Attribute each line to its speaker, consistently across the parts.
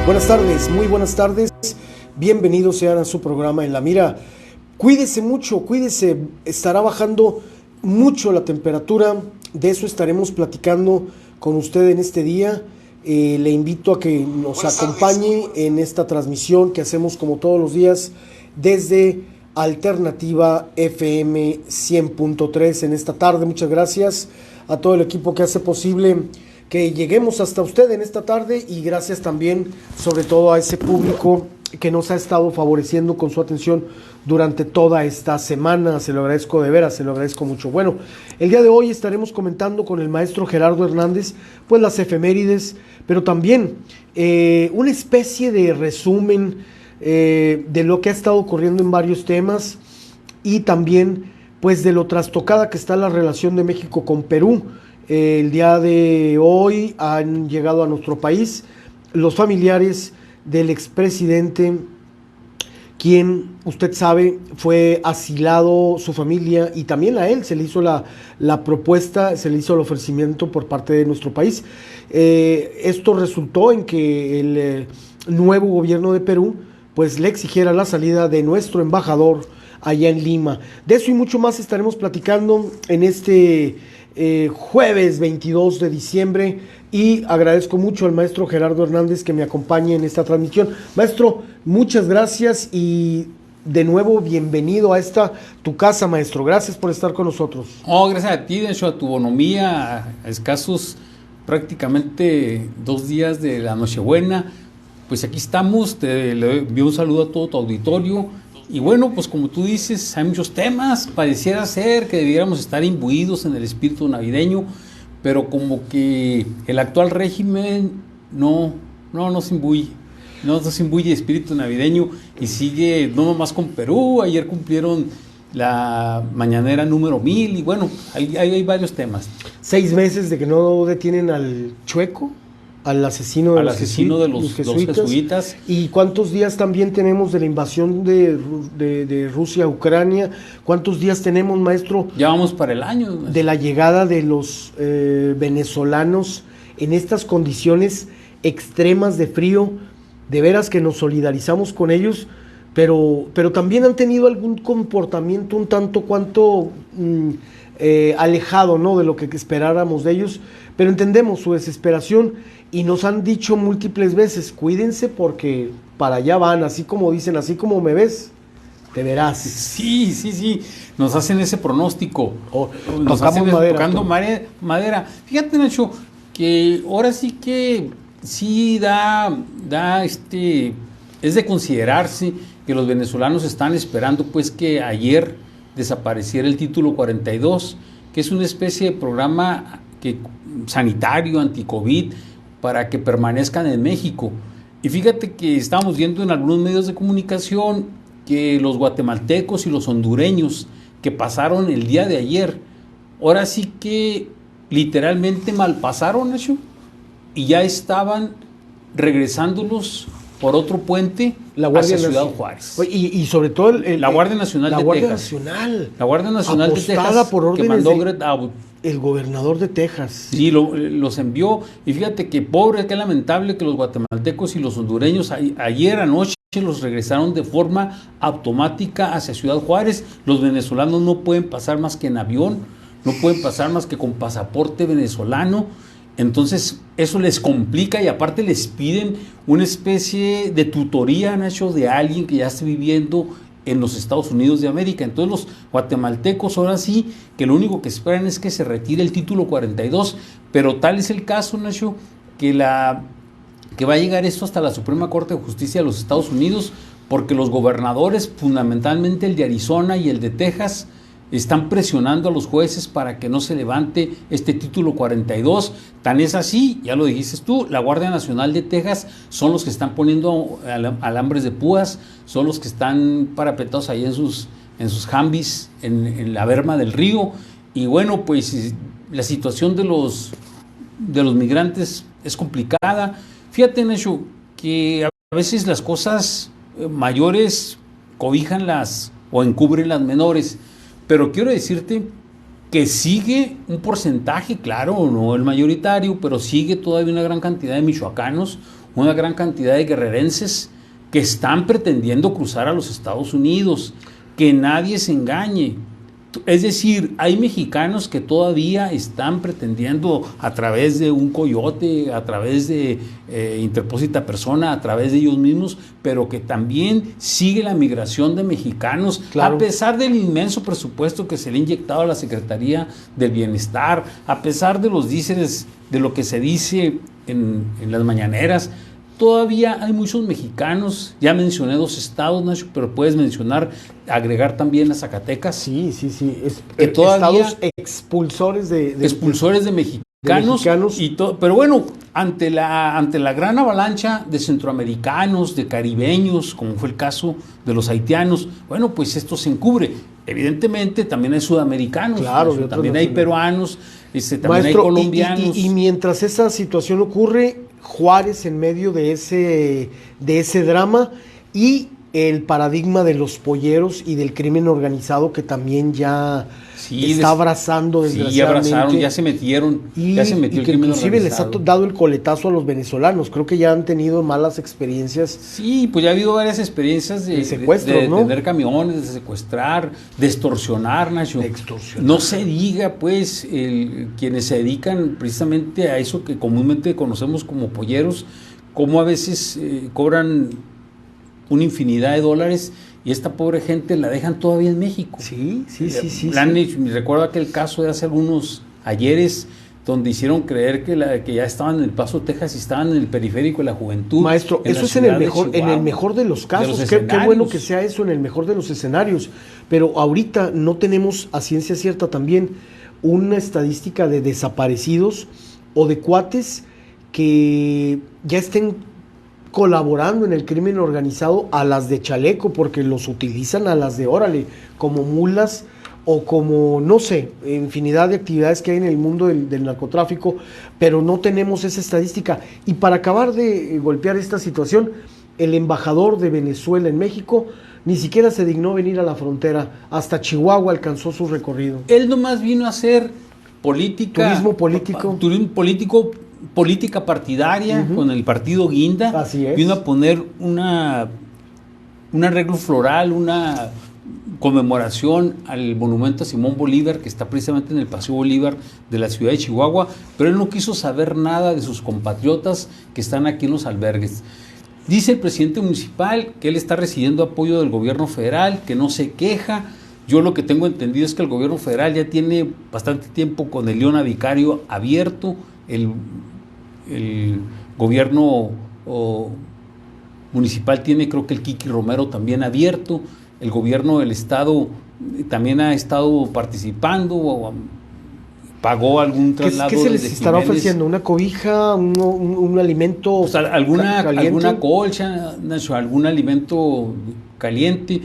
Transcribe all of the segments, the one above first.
Speaker 1: Buenas tardes, muy buenas tardes. Bienvenidos sean a su programa En la Mira. Cuídese mucho, cuídese. Estará bajando mucho la temperatura. De eso estaremos platicando con usted en este día. Le invito a que nos acompañe en esta transmisión que hacemos como todos los días desde Alternativa FM 100.3 en esta tarde. Muchas gracias a todo el equipo que hace posible que lleguemos hasta usted en esta tarde, y gracias también sobre todo a ese público que nos ha estado favoreciendo con su atención durante toda esta semana. Se lo agradezco de veras, se lo agradezco mucho. Bueno, el día de hoy estaremos comentando con el maestro Gerardo Hernández pues las efemérides, pero también una especie de resumen de lo que ha estado ocurriendo en varios temas, y también pues de lo trastocada que está la relación de México con Perú. El día de hoy han llegado a nuestro país los familiares del expresidente, quien, usted sabe, fue asilado, su familia, y también a él se le hizo la propuesta, se le hizo el ofrecimiento por parte de nuestro país. Esto resultó en que el nuevo gobierno de Perú pues le exigiera la salida de nuestro embajador allá en Lima. De eso y mucho más estaremos platicando en este jueves 22 de diciembre, y agradezco mucho al maestro Gerardo Hernández que me acompañe en esta transmisión. Maestro, muchas gracias y de nuevo bienvenido a esta tu casa, maestro. Gracias por estar con nosotros.
Speaker 2: Gracias a ti, de hecho, a tu bonomía, a escasos prácticamente 2 días de la Nochebuena. Pues aquí estamos, le envío un saludo a todo tu auditorio. Y bueno, pues como tú dices, hay muchos temas. Pareciera ser que debiéramos estar imbuidos en el espíritu navideño, pero como que el actual régimen no se imbuye de espíritu navideño, y sigue no nomás con Perú. Ayer cumplieron la mañanera número 1000, y bueno, hay varios temas.
Speaker 1: 6 meses de que no detienen al Chueco, al asesino de los jesuitas. ¿Y cuántos días también tenemos de la invasión de Rusia a Ucrania? ¿Cuántos días tenemos, maestro?
Speaker 2: Ya vamos para el año.
Speaker 1: De la llegada de los venezolanos en estas condiciones extremas de frío. De veras que nos solidarizamos con ellos, pero también han tenido algún comportamiento un tanto cuanto alejado, ¿no?, de lo que esperáramos de ellos. Pero entendemos su desesperación, y nos han dicho múltiples veces: cuídense porque para allá van, así como dicen, así como me ves, te verás.
Speaker 2: Sí, nos hacen ese pronóstico.
Speaker 1: Nos hacen
Speaker 2: tocando madera. Fíjate, Nacho, que ahora sí que sí es de considerarse que los venezolanos están esperando pues que ayer desapareciera el título 42, que es una especie de programa sanitario anti-COVID para que permanezcan en México. Y fíjate que estábamos viendo en algunos medios de comunicación que los guatemaltecos y los hondureños que pasaron el día de ayer, ahora sí que literalmente malpasaron eso, y ya estaban regresándolos por otro puente hacia Ciudad Juárez.
Speaker 1: Y sobre todo
Speaker 2: la Guardia Nacional de Texas.
Speaker 1: La Guardia Nacional de Texas, por órdenes
Speaker 2: que mandó
Speaker 1: el gobernador de Texas.
Speaker 2: Sí, los envió. Y fíjate que pobre, qué lamentable que los guatemaltecos y los hondureños ayer anoche los regresaron de forma automática hacia Ciudad Juárez. Los venezolanos no pueden pasar más que en avión, no pueden pasar más que con pasaporte venezolano. Entonces eso les complica, y aparte les piden una especie de tutoría, Nacho, de alguien que ya esté viviendo en los Estados Unidos de América. Entonces los guatemaltecos ahora sí que lo único que esperan es que se retire el título 42, pero tal es el caso, Nacho, que va a llegar esto hasta la Suprema Corte de Justicia de los Estados Unidos, porque los gobernadores, fundamentalmente el de Arizona y el de Texas, están presionando a los jueces para que no se levante este título 42. Tan es así, ya lo dijiste tú, la Guardia Nacional de Texas son los que están poniendo alambres de púas, son los que están parapetados ahí en sus jambis, en la berma del río. Y bueno, pues la situación de los migrantes es complicada. Fíjate, Nacho, que a veces las cosas mayores cobijan o encubren las menores. Pero quiero decirte que sigue un porcentaje, claro, no el mayoritario, pero sigue todavía una gran cantidad de michoacanos una gran cantidad de guerrerenses que están pretendiendo cruzar a los Estados Unidos. Que nadie se engañe. Es decir, hay mexicanos que todavía están pretendiendo a través de un coyote, a través de interpósita persona, a través de ellos mismos, pero que también sigue la migración de mexicanos, claro, a pesar del inmenso presupuesto que se le ha inyectado a la Secretaría del Bienestar, a pesar de los díceres, de lo que se dice en las mañaneras. Todavía hay muchos mexicanos, ya mencioné 2 estados, Nacho, pero puedes agregar también a Zacatecas.
Speaker 1: Sí.
Speaker 2: Que todavía
Speaker 1: estados expulsores
Speaker 2: expulsores de mexicanos. Pero bueno, ante la gran avalancha de centroamericanos, de caribeños, como fue el caso de los haitianos, bueno, pues esto se encubre. Evidentemente también hay sudamericanos,
Speaker 1: claro,
Speaker 2: también hay peruanos, también
Speaker 1: Maestro,
Speaker 2: hay colombianos.
Speaker 1: Y mientras esa situación ocurre, Juárez en medio de ese drama y el paradigma de los polleros y del crimen organizado que también ya está abrazando, desgraciadamente.
Speaker 2: Sí, abrazaron, ya se metió
Speaker 1: y
Speaker 2: el
Speaker 1: que
Speaker 2: crimen
Speaker 1: inclusive
Speaker 2: organizado.
Speaker 1: les ha dado el coletazo a los venezolanos. Creo que ya han tenido malas experiencias.
Speaker 2: Sí, pues ya ha habido varias experiencias de secuestros, ¿no? Tener camiones, de secuestrar, de extorsionar, Nacho. No se diga, pues, quienes se dedican precisamente a eso que comúnmente conocemos como polleros, cómo a veces cobran una infinidad de dólares y esta pobre gente la dejan todavía en México.
Speaker 1: Sí.
Speaker 2: Recuerdo aquel caso de hace algunos ayeres donde hicieron creer que ya estaban en El Paso, Texas, y estaban en el periférico de la juventud.
Speaker 1: Maestro, eso es en el mejor de los casos. Qué bueno que sea eso en el mejor de los escenarios. Pero ahorita no tenemos a ciencia cierta también una estadística de desaparecidos o de cuates que ya estén colaborando en el crimen organizado a las de chaleco, porque los utilizan a las de órale, como mulas o como, no sé, infinidad de actividades que hay en el mundo del narcotráfico, pero no tenemos esa estadística. Y para acabar de golpear esta situación, el embajador de Venezuela en México ni siquiera se dignó venir a la frontera, hasta Chihuahua alcanzó su recorrido.
Speaker 2: Él nomás vino a hacer turismo político, política partidaria, con el partido Guinda.
Speaker 1: Así es.
Speaker 2: Vino a poner un arreglo floral, una conmemoración al monumento a Simón Bolívar, que está precisamente en el Paseo Bolívar de la ciudad de Chihuahua, pero él no quiso saber nada de sus compatriotas que están aquí en los albergues. Dice el presidente municipal que él está recibiendo apoyo del gobierno federal, que no se queja. Yo lo que tengo entendido es que el gobierno federal ya tiene bastante tiempo con el Leona Vicario abierto, el gobierno municipal tiene, creo que el Kiki Romero también abierto, el gobierno del estado también ha estado participando, pagó algún traslado.
Speaker 1: ¿Qué se les estará ofreciendo? ¿Una cobija? ¿Un alimento?
Speaker 2: O sea, alguna colcha, algún alimento caliente.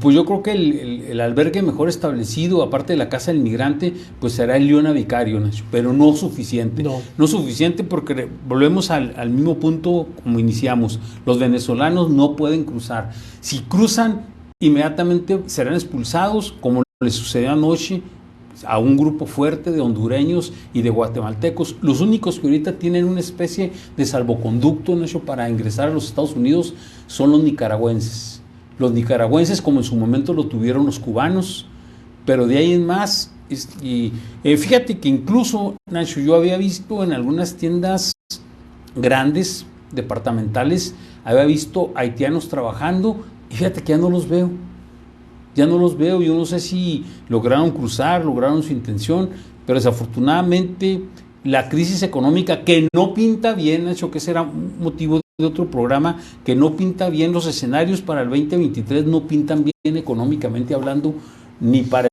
Speaker 2: Pues yo creo que el albergue mejor establecido, aparte de la Casa del Migrante, pues será el Leona Vicario, Nacho, pero no suficiente. No suficiente porque volvemos al mismo punto como iniciamos. Los venezolanos no pueden cruzar. Si cruzan, inmediatamente serán expulsados, como les sucedió anoche a un grupo fuerte de hondureños y de guatemaltecos. Los únicos que ahorita tienen una especie de salvoconducto, Nacho, para ingresar a los Estados Unidos son los nicaragüenses. Los nicaragüenses, como en su momento lo tuvieron los cubanos, pero de ahí en más, fíjate que incluso, Nacho, yo había visto en algunas tiendas grandes, departamentales, había visto haitianos trabajando, y fíjate que ya no los veo, yo no sé si lograron cruzar, lograron su intención, pero desafortunadamente la crisis económica, que no pinta bien, Nacho, que ese era un motivo de otro programa, que no pinta bien, los escenarios para el 2023 no pintan bien económicamente hablando, ni para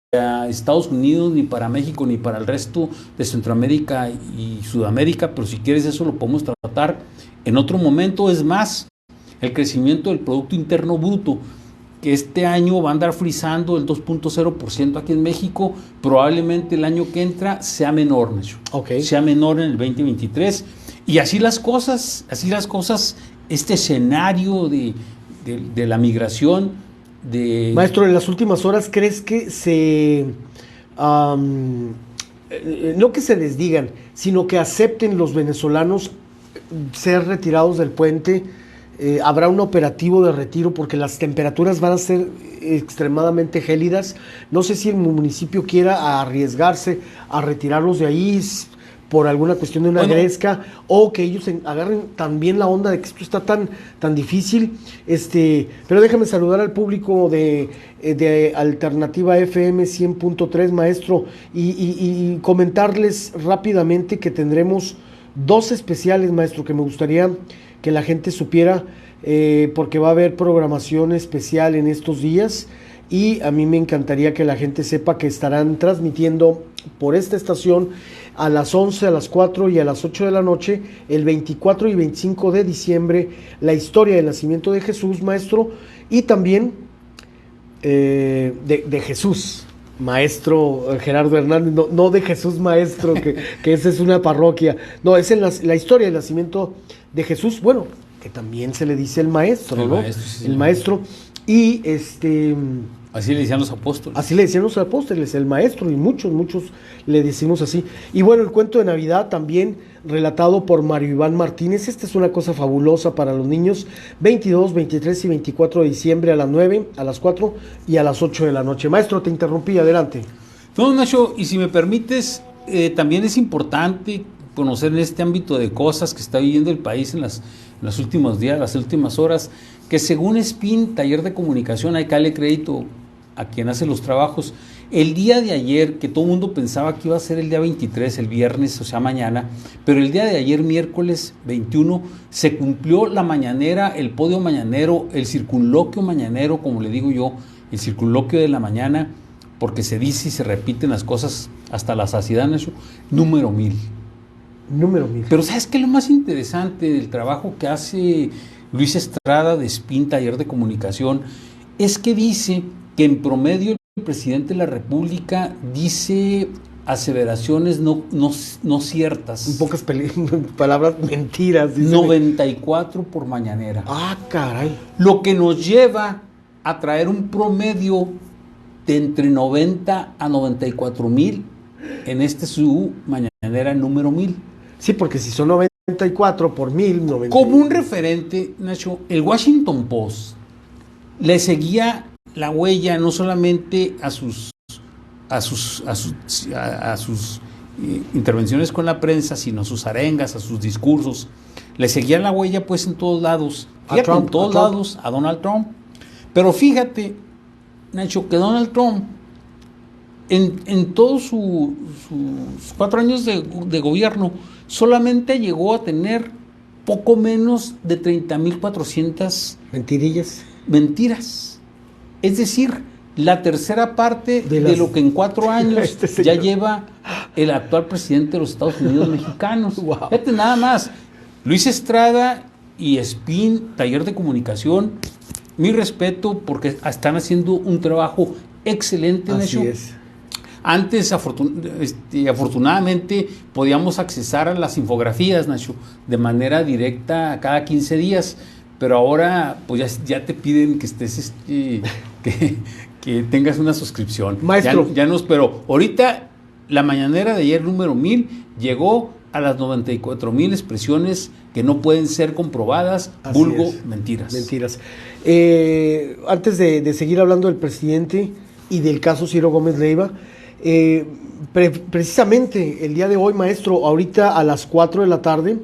Speaker 2: Estados Unidos, ni para México, ni para el resto de Centroamérica y Sudamérica, pero si quieres eso lo podemos tratar en otro momento. Es más, el crecimiento del Producto Interno Bruto, que este año va a andar frisando el 2.0% aquí en México, probablemente el año que entra sea menor, Nacho. Sea menor en el 2023. Y así las cosas, este escenario de la migración.
Speaker 1: Maestro, en las últimas horas, ¿crees que no que se desdigan, sino que acepten los venezolanos ser retirados del puente. Habrá un operativo de retiro porque las temperaturas van a ser extremadamente gélidas. No sé si el municipio quiera arriesgarse a retirarlos de ahí por alguna cuestión de una gresca, o que ellos agarren también la onda de que esto está tan difícil. Pero déjame saludar al público de Alternativa FM 100.3, maestro, y comentarles rápidamente que tendremos 2 especiales, maestro, que me gustaría que la gente supiera, porque va a haber programación especial en estos días, y a mí me encantaría que la gente sepa que estarán transmitiendo por esta estación a las 11, a las 4 y a las 8 de la noche, el 24 y 25 de diciembre, la historia del nacimiento de Jesús, maestro, y también de Jesús, maestro Gerardo Hernández, no de Jesús Maestro, que esa es una parroquia, no, es la historia del nacimiento de Jesús, bueno, que también se le dice el maestro, ¿no? Maestro, sí, el maestro, y
Speaker 2: así le decían los apóstoles.
Speaker 1: Así le decían los apóstoles, el maestro, y muchos le decimos así. Y bueno, el cuento de Navidad también relatado por Mario Iván Martínez. Esta es una cosa fabulosa para los niños. 22, 23 y 24 de diciembre a las 9, a las 4 y a las 8 de la noche. Maestro, te interrumpí, adelante.
Speaker 2: No, Nacho, y si me permites, también es importante conocer en este ámbito de cosas que está viviendo el país en los últimos días, las últimas horas, que según SPIN, Taller de Comunicación, hay que darle crédito a quien hace los trabajos. El día de ayer, que todo el mundo pensaba que iba a ser el día 23, el viernes, o sea, mañana, pero el día de ayer, miércoles 21, se cumplió la mañanera, el podio mañanero, el circunloquio mañanero, como le digo yo, el circunloquio de la mañana, porque se dice y se repiten las cosas hasta la saciedad, número 1000.
Speaker 1: Número 1000.
Speaker 2: Pero ¿sabes qué es lo más interesante del trabajo que hace Luis Estrada de SPIN, Taller de Comunicación? Es que dice que en promedio el presidente de la República dice aseveraciones no ciertas.
Speaker 1: En pocas palabras, mentiras.
Speaker 2: Dice 94 por mañanera.
Speaker 1: Ah, caray.
Speaker 2: Lo que nos lleva a traer un promedio de entre 90 a 94 mil en su mañanera número 1000.
Speaker 1: Sí, porque si son 94 por 1000, 90.
Speaker 2: Como un referente, Nacho, el Washington Post le seguía la huella no solamente a sus intervenciones con la prensa, sino a sus arengas, a sus discursos. Le seguía la huella pues en todos lados. Fíjate, en todos lados a Donald Trump. Pero fíjate, Nacho, que Donald Trump en todos sus 4 años de gobierno solamente llegó a tener poco menos de 30,400 mentiras. Es decir, la tercera parte de lo que en 4 años ya lleva el actual presidente de los Estados Unidos mexicanos. Wow. Fíjate nada más. Luis Estrada y SPIN, Taller de Comunicación, mi respeto porque están haciendo un trabajo excelente en eso.
Speaker 1: Así es.
Speaker 2: Antes, afortunadamente, podíamos accesar a las infografías, Nacho, de manera directa cada 15 días, pero ahora pues ya te piden que estés, que tengas una suscripción.
Speaker 1: Maestro.
Speaker 2: Pero ahorita, la mañanera de ayer, número 1000, llegó a las 94,000 expresiones que no pueden ser comprobadas, vulgo mentiras.
Speaker 1: Mentiras. Antes de seguir hablando del presidente y del caso Ciro Gómez Leiva, precisamente el día de hoy, maestro, ahorita a las 4 de la tarde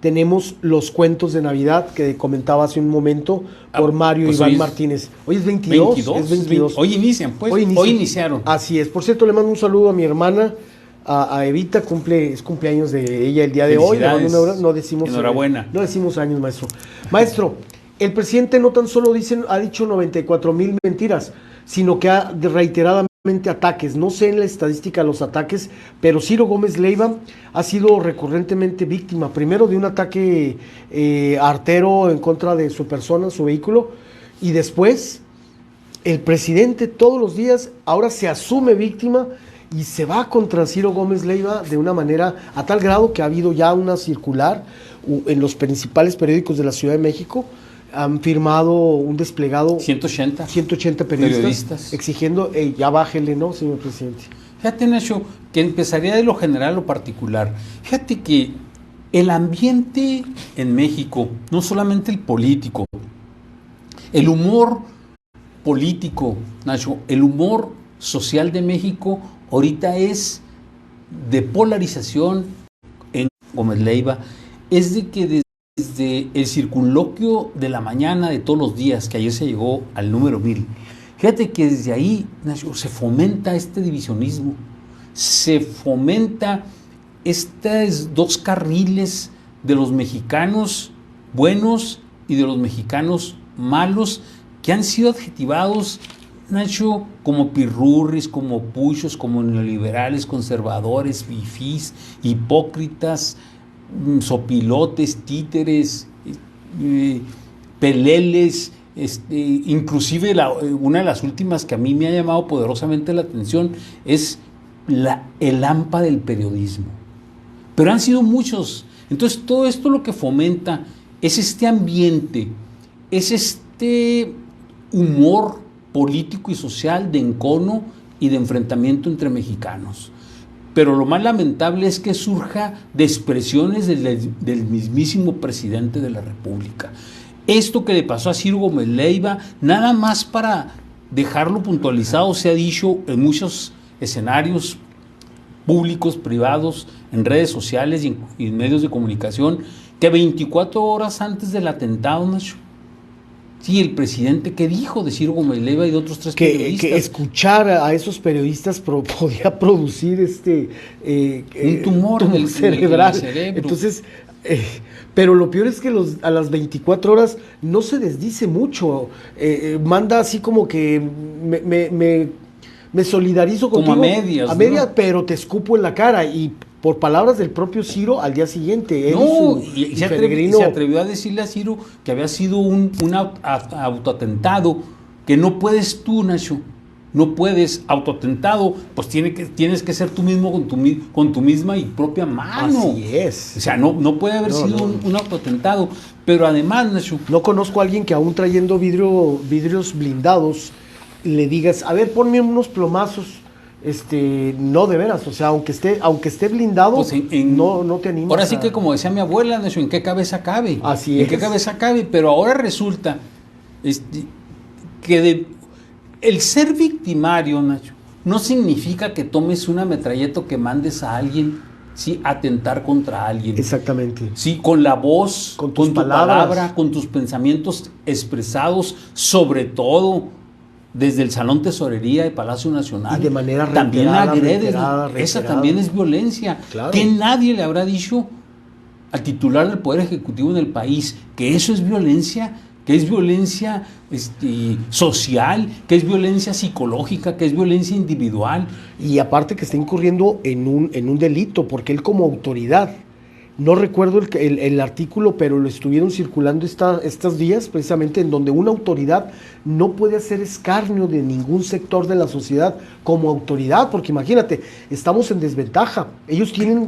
Speaker 1: tenemos los cuentos de Navidad que comentaba hace un momento por Mario Iván Martínez. Hoy es 22. Es 22.
Speaker 2: Hoy inician, pues. Hoy iniciaron.
Speaker 1: Así es. Por cierto, le mando un saludo a mi hermana, a Evita, es cumpleaños de ella el día de hoy. No decimos,
Speaker 2: enhorabuena.
Speaker 1: No decimos años, maestro. Maestro, el presidente no tan solo ha dicho 94,000 mentiras, sino que ha reiteradamente ataques. No sé en la estadística de los ataques, pero Ciro Gómez Leiva ha sido recurrentemente víctima, primero de un ataque artero en contra de su persona, su vehículo, y después el presidente todos los días ahora se asume víctima y se va contra Ciro Gómez Leiva de una manera a tal grado que ha habido ya una circular en los principales periódicos de la Ciudad de México. Han firmado un desplegado 180 periodistas exigiendo, ya bájele, ¿no, señor presidente?
Speaker 2: Fíjate, Nacho, que empezaría de lo general a lo particular. Fíjate que El ambiente en México, no solamente el político, el humor político, Nacho, el humor social de México ahorita es de polarización en Gómez Leiva, es de que desde el circunloquio de la mañana de todos los días, que ayer se llegó al número 1000, fíjate que desde ahí, Nacho, se fomenta este divisionismo, se fomenta estos dos carriles de los mexicanos buenos y de los mexicanos malos, que han sido adjetivados, Nacho, como pirurris, como puchos, como neoliberales, conservadores, fifís, hipócritas, sopilotes, títeres, peleles, inclusive una de las últimas que a mí me ha llamado poderosamente la atención es el AMPA del periodismo. Pero han sido muchos. Entonces todo esto lo que fomenta es este ambiente, es este humor político y social de encono y de enfrentamiento entre mexicanos. Pero lo más lamentable es que surja de expresiones del mismísimo presidente de la República. Esto que le pasó a Ciro Gómez Leiva, nada más para dejarlo puntualizado, se ha dicho en muchos escenarios públicos, privados, en redes sociales y en medios de comunicación, que 24 horas antes del atentado, Nacho, sí, el presidente, ¿qué dijo de Ciro Gómez Leiva y de otros tres periodistas?
Speaker 1: Que escuchar a esos periodistas podía producir
Speaker 2: un tumor
Speaker 1: cerebral.
Speaker 2: En el cerebro.
Speaker 1: Entonces, pero lo peor es que a las 24 horas no se les dice mucho. Manda así como que me solidarizo contigo.
Speaker 2: Como a medias.
Speaker 1: A medias, ¿no? Pero te escupo en la cara. Y por palabras del propio Ciro, al día siguiente,
Speaker 2: se atrevió a decirle a Ciro que había sido un autoatentado, que no puedes tú, Nacho, no puedes autoatentado, pues tienes que ser tú mismo con tu misma y propia mano.
Speaker 1: Así es.
Speaker 2: O sea, no puede haber sido un autoatentado, pero además, Nacho,
Speaker 1: no conozco a alguien que aún trayendo vidrios blindados le digas, a ver, ponme unos plomazos. No, de veras, o sea, aunque esté blindado, pues no te animas.
Speaker 2: Ahora sí que, como decía mi abuela, Nacho, ¿en qué cabeza cabe?
Speaker 1: Así
Speaker 2: ¿En qué cabeza cabe? Pero ahora resulta que el ser victimario, Nacho, no significa que tomes una metralleta o que mandes a alguien, sí, a atentar contra alguien.
Speaker 1: Exactamente.
Speaker 2: Sí, con la voz,
Speaker 1: con
Speaker 2: tu palabra, con tus pensamientos expresados, sobre todo desde el Salón Tesorería de Palacio Nacional.
Speaker 1: Y de manera
Speaker 2: también agredes.
Speaker 1: Reiterada.
Speaker 2: Esa también es violencia. Claro. Que nadie le habrá dicho al titular del Poder Ejecutivo en el país que eso es violencia, que es violencia social, que es violencia psicológica, que es violencia individual.
Speaker 1: Y aparte que está incurriendo en un delito, porque él como autoridad, no recuerdo el artículo, pero lo estuvieron circulando estos días, precisamente, en donde una autoridad no puede hacer escarnio de ningún sector de la sociedad como autoridad, porque imagínate, estamos en desventaja. Ellos tienen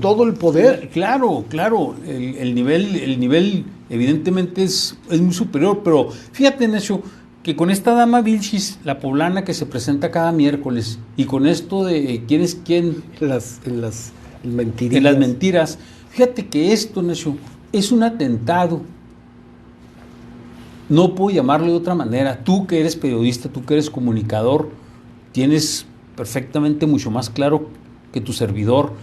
Speaker 1: todo el poder.
Speaker 2: Claro. El nivel evidentemente es muy superior, pero fíjate, Nacho, que con esta dama Vilchis, la poblana que se presenta cada miércoles, y con esto de quién es quién en las mentiras, fíjate que esto, Nacho, es un atentado. No puedo llamarlo de otra manera. Tú que eres periodista, tú que eres comunicador, tienes perfectamente mucho más claro que tu servidor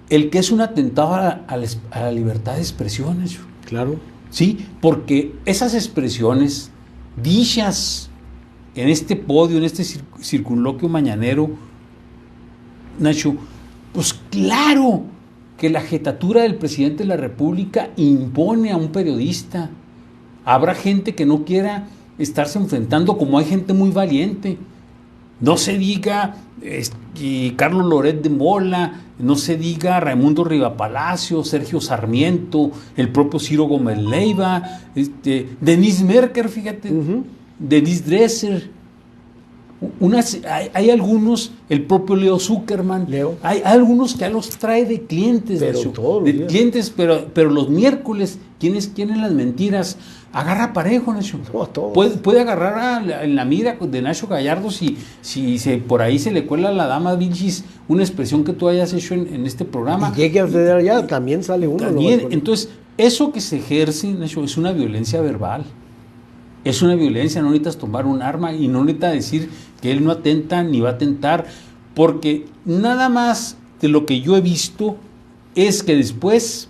Speaker 2: el que es un atentado a la libertad de expresión, Nacho.
Speaker 1: Claro.
Speaker 2: Sí, porque esas expresiones dichas en este podio, en este circunloquio mañanero, Nacho, pues claro que la jetatura del presidente de la República impone a un periodista. Habrá gente que no quiera estarse enfrentando, como hay gente muy valiente. No se diga Carlos Loret de Mola, no se diga Raimundo Rivapalacio, Sergio Sarmiento, el propio Ciro Gómez Leiva, Denise Merker, fíjate, Denise Dresser, hay algunos, el propio Leo Zuckerman, hay algunos que ya los trae de clientes, de clientes, pero los miércoles, quienes quieren las mentiras, agarra parejo, Nacho. Puede agarrar en la mira de Nacho Gallardo si por ahí se le cuela a la dama Vilchis una expresión que tú hayas hecho en este programa.
Speaker 1: Y llegue a ceder allá, también sale uno.
Speaker 2: También, entonces, eso que se ejerce, Nacho, es una violencia verbal. Es una violencia, no necesitas tomar un arma y no necesitas decir que él no atenta ni va a atentar, porque nada más de lo que yo he visto es que después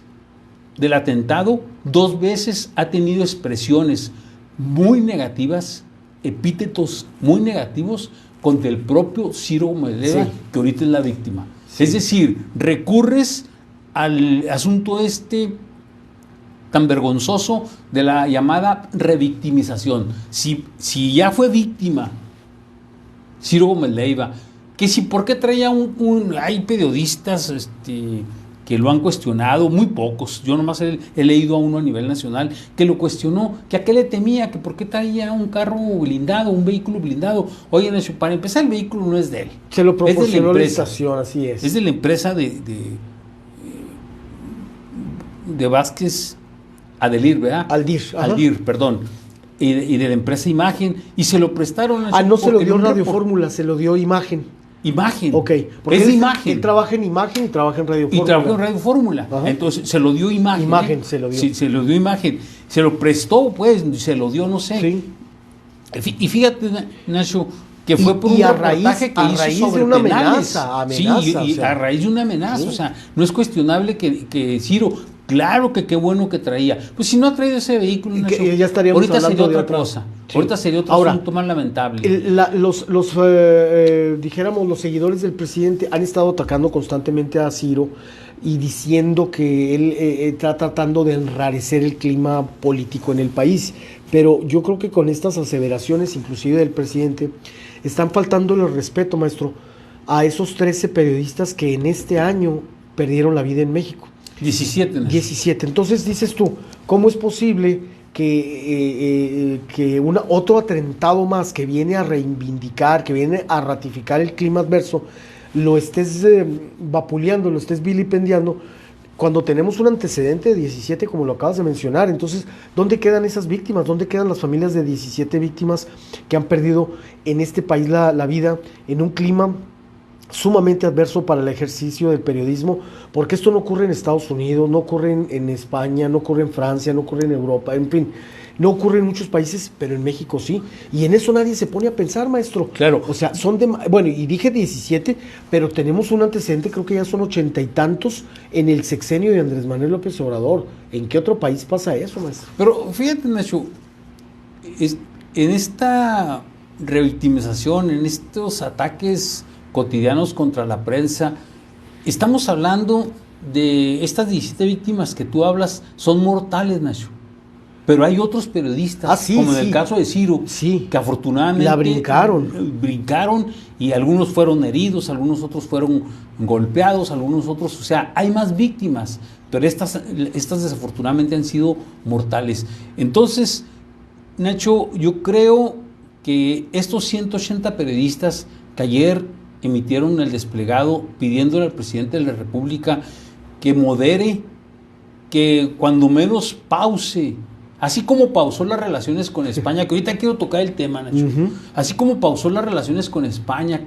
Speaker 2: del atentado 2 veces ha tenido expresiones muy negativas, epítetos muy negativos contra el propio Ciro Gómez Leiva, que ahorita es la víctima. Es decir, recurres al asunto tan vergonzoso de la llamada revictimización. Si ya fue víctima Ciro Gómez Leiva, que si por qué traía hay periodistas que lo han cuestionado, muy pocos, yo nomás he leído a uno a nivel nacional que lo cuestionó, que a qué le temía, que por qué traía un carro blindado, un vehículo blindado. Oye, Nacho, para empezar, el vehículo no es de él.
Speaker 1: Se lo proporcionó la estación, así es.
Speaker 2: Es de la empresa de Vázquez Adelir, ¿verdad? Aldir, perdón. Y de la empresa Imagen, y se lo prestaron.
Speaker 1: No se lo dio Radio Fórmula, se lo dio Imagen.
Speaker 2: Ok, porque
Speaker 1: es
Speaker 2: de Imagen.
Speaker 1: Él trabaja en Imagen y trabaja en Radio Fórmula.
Speaker 2: Y trabaja en Radio Fórmula. Entonces se lo dio Imagen.
Speaker 1: Imagen se lo dio.
Speaker 2: Sí, se lo dio Imagen. Se lo prestó, pues, se lo dio, no sé.
Speaker 1: Sí.
Speaker 2: Y fíjate, Nacho, que fue por un reportaje que hizo sobre
Speaker 1: una
Speaker 2: penales.
Speaker 1: amenaza,
Speaker 2: sí, a raíz de una amenaza. Sí. O sea, no es cuestionable que Ciro, claro que qué bueno que traía. Pues si no ha traído ese vehículo, Nacho,
Speaker 1: ya estaríamos
Speaker 2: ahorita
Speaker 1: hablando
Speaker 2: sería
Speaker 1: de
Speaker 2: otra cosa. Sí. Ahorita sería otro asunto más lamentable.
Speaker 1: Dijéramos, los seguidores del presidente han estado atacando constantemente a Ciro y diciendo que él está tratando de enrarecer el clima político en el país. Pero yo creo que con estas aseveraciones, inclusive del presidente, están faltándole el respeto, maestro, a esos 13 periodistas que en este año perdieron la vida en México.
Speaker 2: 17.
Speaker 1: 17. Entonces dices tú, ¿cómo es posible que otro atentado más que viene a reivindicar, que viene a ratificar el clima adverso, lo estés vapuleando, lo estés vilipendiando, cuando tenemos un antecedente de 17, como lo acabas de mencionar? Entonces, ¿dónde quedan esas víctimas? ¿Dónde quedan las familias de 17 víctimas que han perdido en este país la vida en un clima sumamente adverso para el ejercicio del periodismo? Porque esto no ocurre en Estados Unidos, no ocurre en España, no ocurre en Francia, no ocurre en Europa, en fin, no ocurre en muchos países, pero en México sí. Y en eso nadie se pone a pensar, maestro.
Speaker 2: Claro.
Speaker 1: O sea, bueno, y dije 17, pero tenemos un antecedente, creo que ya son 80 y tantos en el sexenio de Andrés Manuel López Obrador. ¿En qué otro país pasa eso, maestro?
Speaker 2: Pero fíjate, Nacho, en esta revictimización, en estos ataques cotidianos contra la prensa, estamos hablando de estas 17 víctimas que tú hablas, son mortales, Nacho. Pero hay otros periodistas, como en el caso de Ciro, que afortunadamente
Speaker 1: la brincaron
Speaker 2: y algunos fueron heridos, algunos otros fueron golpeados, algunos otros, o sea, hay más víctimas, pero estas desafortunadamente han sido mortales. Entonces, Nacho, yo creo que estos 180 periodistas que ayer emitieron el desplegado pidiéndole al presidente de la República que modere, que cuando menos pause, así como pausó las relaciones con España, que ahorita quiero tocar el tema, Nacho, así como pausó las relaciones con España,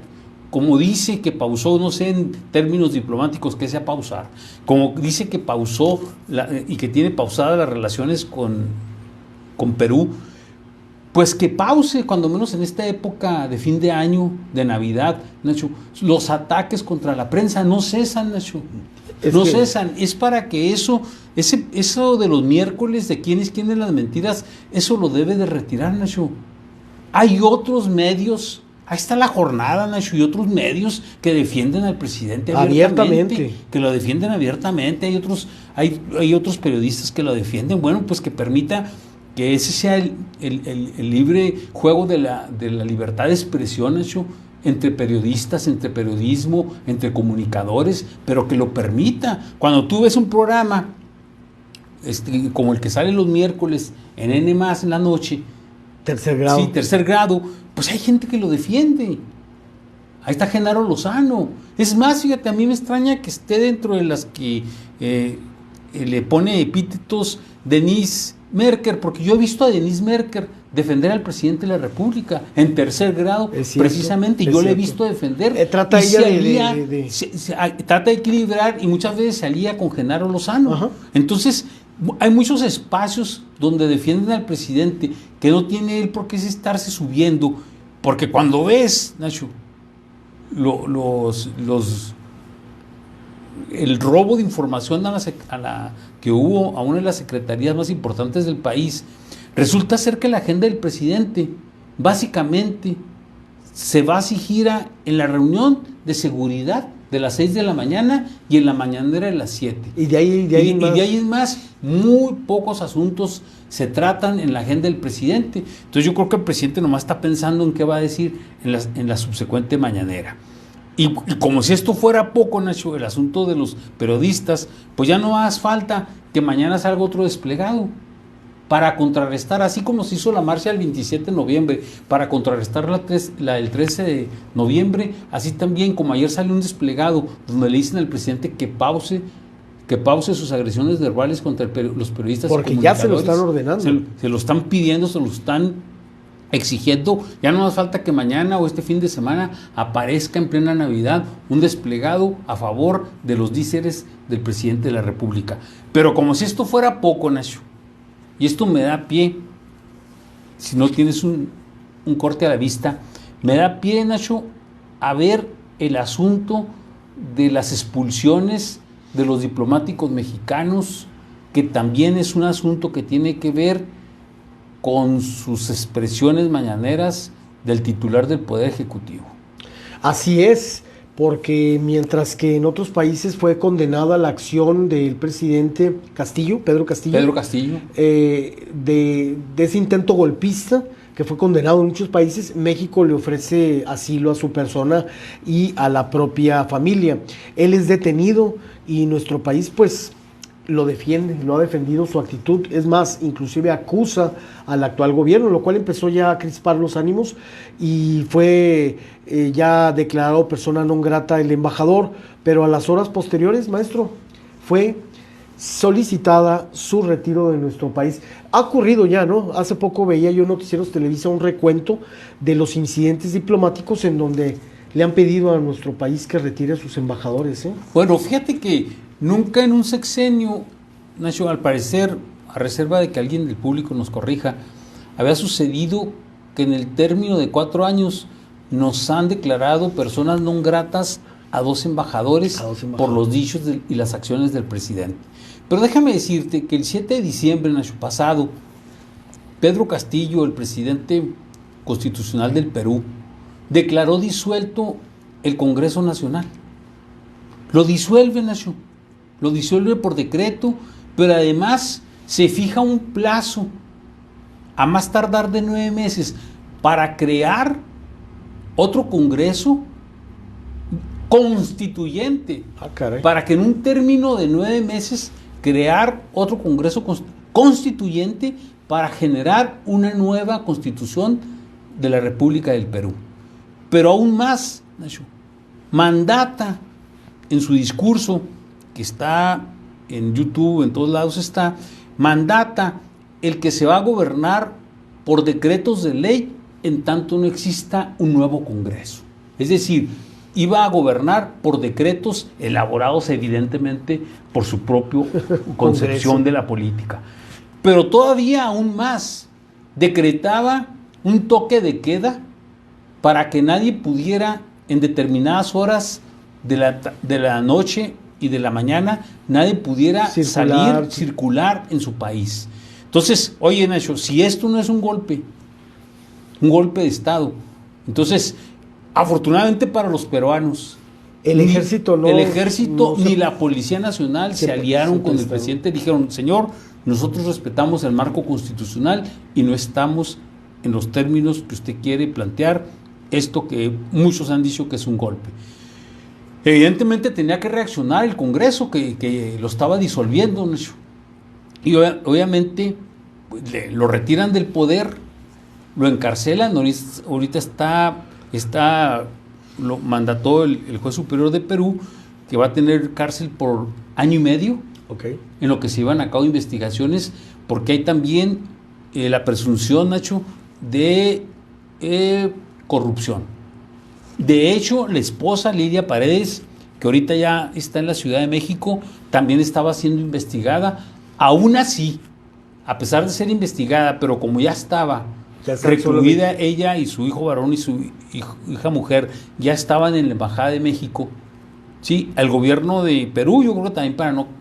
Speaker 2: como dice que pausó, no sé en términos diplomáticos qué sea pausar, como dice que pausó y que tiene pausadas las relaciones con Perú, pues que pause, cuando menos en esta época de fin de año, de Navidad, Nacho. Los ataques contra la prensa no cesan, Nacho. Cesan. Es para que eso de los miércoles, de quiénes quieren las mentiras, eso lo debe de retirar, Nacho. Hay otros medios, ahí está La Jornada, Nacho, y otros medios que defienden al presidente abiertamente. Que lo defienden abiertamente. Hay otros periodistas que lo defienden. Bueno, pues que permita que ese sea el libre juego de la libertad de expresión, Nacho, entre periodistas, entre periodismo, entre comunicadores, pero que lo permita. Cuando tú ves un programa como el que sale los miércoles en N+, en la noche,
Speaker 1: tercer grado,
Speaker 2: sí, tercer grado, pues hay gente que lo defiende. Ahí está Genaro Lozano. Es más, fíjate, a mí me extraña que esté dentro de las que le pone epítetos Denise Merker, porque yo he visto a Denise Merker defender al presidente de la República en tercer grado, precisamente, yo le he visto defender.
Speaker 1: Trata ella
Speaker 2: trata de equilibrar y muchas veces se alía con Genaro Lozano. Ajá. Entonces, hay muchos espacios donde defienden al presidente que no tiene él por qué estarse subiendo, porque cuando ves, Nacho, el robo de información que hubo a una de las secretarías más importantes del país, resulta ser que la agenda del presidente básicamente se basa y gira en la reunión de seguridad de las 6 de la mañana y en la mañanera de las 7.
Speaker 1: Y de ahí
Speaker 2: en más, muy pocos asuntos se tratan en la agenda del presidente. Entonces yo creo que el presidente nomás está pensando en qué va a decir en la subsecuente mañanera. Y como si esto fuera poco, Nacho, el asunto de los periodistas, pues ya no hace falta que mañana salga otro desplegado para contrarrestar, así como se hizo la marcha el 27 de noviembre, para contrarrestar el 13 de noviembre, así también como ayer salió un desplegado donde le dicen al presidente que pause sus agresiones verbales contra los periodistas.
Speaker 1: Porque ya se lo están ordenando.
Speaker 2: Se lo están pidiendo, se lo están exigiendo. Ya no hace falta que mañana o este fin de semana aparezca en plena Navidad un desplegado a favor de los díceres del presidente de la República. Pero como si esto fuera poco, Nacho, y esto me da pie, si no tienes un corte a la vista, me da pie, Nacho, a ver el asunto de las expulsiones de los diplomáticos mexicanos, que también es un asunto que tiene que ver con sus expresiones mañaneras del titular del Poder Ejecutivo.
Speaker 1: Así es, porque mientras que en otros países fue condenada la acción del presidente Pedro Castillo, de ese intento golpista que fue condenado en muchos países, México le ofrece asilo a su persona y a la propia familia. Él es detenido y nuestro país pues lo defiende, lo ha defendido su actitud, es más, inclusive acusa al actual gobierno, lo cual empezó ya a crispar los ánimos y fue ya declarado persona non grata el embajador, pero a las horas posteriores, maestro, fue solicitada su retiro de nuestro país. Ha ocurrido ya, ¿no? Hace poco veía yo en Noticieros Televisa un recuento de los incidentes diplomáticos en donde le han pedido a nuestro país que retire a sus embajadores, ¿eh?
Speaker 2: Bueno, fíjate que nunca en un sexenio, Nacho, al parecer, a reserva de que alguien del público nos corrija, había sucedido que en el término de 4 años nos han declarado personas non gratas a dos embajadores por los dichos y las acciones del presidente. Pero déjame decirte que el 7 de diciembre, Nacho, pasado, Pedro Castillo, el presidente constitucional del Perú, declaró disuelto el Congreso Nacional. Lo disuelve, Nacho. Lo disuelve por decreto, pero además se fija un plazo a más tardar de 9 meses para crear otro Congreso constituyente, para que en un término de 9 meses crear otro Congreso constituyente para generar una nueva Constitución de la República del Perú. Pero aún más, Nacho, mandata en su discurso, que está en YouTube, en todos lados está, mandata el que se va a gobernar por decretos de ley en tanto no exista un nuevo Congreso. Es decir, iba a gobernar por decretos elaborados evidentemente por su propia concepción de la política. Pero todavía aún más, decretaba un toque de queda para que nadie pudiera en determinadas horas de la noche y de la mañana, nadie pudiera circular en su país. Entonces, oye, Nacho, si esto no es un golpe de Estado, entonces, afortunadamente para los peruanos,
Speaker 1: el ejército
Speaker 2: ni la Policía Nacional se aliaron con el presidente, dijeron, señor, nosotros respetamos el marco constitucional y no estamos en los términos que usted quiere plantear esto que muchos han dicho que es un golpe. Evidentemente tenía que reaccionar el Congreso que lo estaba disolviendo, Nacho. Y obviamente lo retiran del poder lo encarcelan, ahorita lo mandató el juez superior de Perú, que va a tener cárcel por año y medio,
Speaker 1: Okay.
Speaker 2: en lo que se llevan a cabo investigaciones, porque hay también la presunción, Nacho, de corrupción. De hecho, la esposa Lidia Paredes, que ahorita ya está en la Ciudad de México, también estaba siendo investigada. Aún así, a pesar de ser investigada, pero como ya estaba recluida, ella y su hijo varón y su hija mujer ya estaban en la Embajada de México. Sí, al gobierno de Perú, yo creo que también para no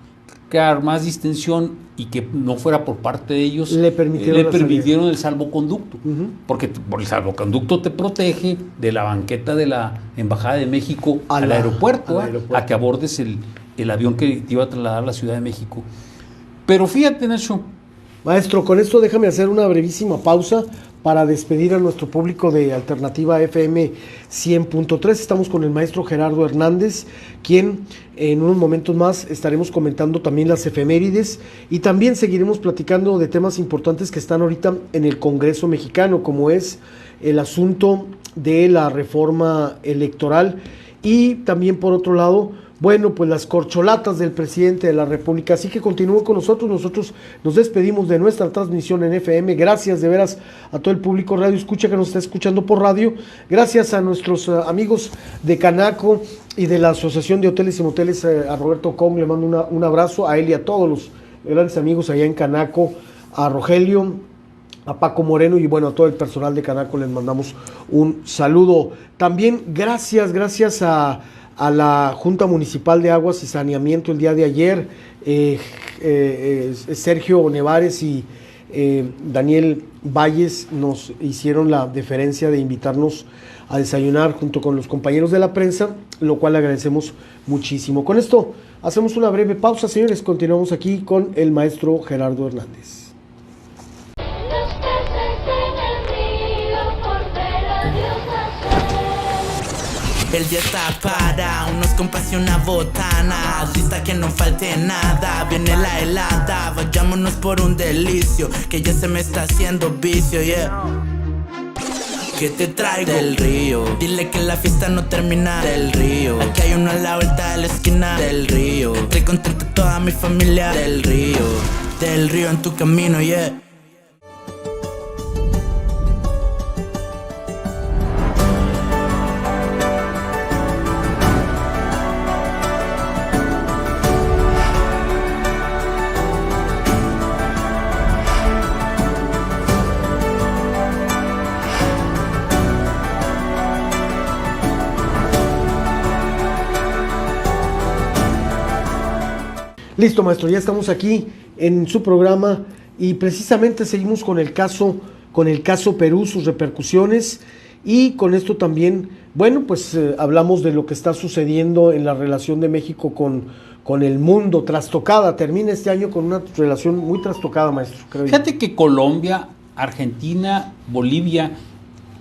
Speaker 2: crear más distensión y que no fuera por parte de ellos,
Speaker 1: le permitieron
Speaker 2: el salvoconducto, porque por el salvoconducto te protege de la banqueta de la Embajada de México al aeropuerto, a que abordes el avión que te iba a trasladar a la Ciudad de México. Pero fíjate, Nacho.
Speaker 1: Maestro, con esto déjame hacer una brevísima pausa para despedir a nuestro público de Alternativa FM 100.3. Estamos con el maestro Gerardo Hernández, quien en unos momentos más estaremos comentando también las efemérides y también seguiremos platicando de temas importantes que están ahorita en el Congreso mexicano, como es el asunto de la reforma electoral y también, por otro lado, bueno, pues las corcholatas del presidente de la República. Así que continúen con nosotros. Nosotros nos despedimos de nuestra transmisión en FM. Gracias de veras a todo el público Radio Escucha que nos está escuchando por radio. Gracias a nuestros amigos de Canaco y de la Asociación de Hoteles y Moteles, a Roberto Kong, le mando un abrazo, a él y a todos los grandes amigos allá en Canaco, a Rogelio, a Paco Moreno y bueno, a todo el personal de Canaco les mandamos un saludo. También gracias a la Junta Municipal de Aguas y Saneamiento el día de ayer, Sergio Nevares y Daniel Valles nos hicieron la deferencia de invitarnos a desayunar junto con los compañeros de la prensa, lo cual le agradecemos muchísimo. Con esto hacemos una breve pausa, señores, continuamos aquí con el maestro Gerardo Hernández.
Speaker 3: El día está para unos compas y una botana, lista que no falte nada, viene la helada, vayámonos por un delicio, que ya se me está haciendo vicio, yeah. ¿Qué te traigo? Del río. Dile que la fiesta no termina. Del río. Aquí hay uno a la vuelta de la esquina. Del río. Estoy contenta toda mi familia. Del río. Del río en tu camino, yeah.
Speaker 1: Listo, maestro, ya estamos aquí en su programa y precisamente seguimos con el caso Perú, sus repercusiones, y con esto también, bueno, pues hablamos de lo que está sucediendo en la relación de México con el mundo, trastocada. Termina este año con una relación muy trastocada, maestro, creo yo.
Speaker 2: Fíjate que Colombia, Argentina, Bolivia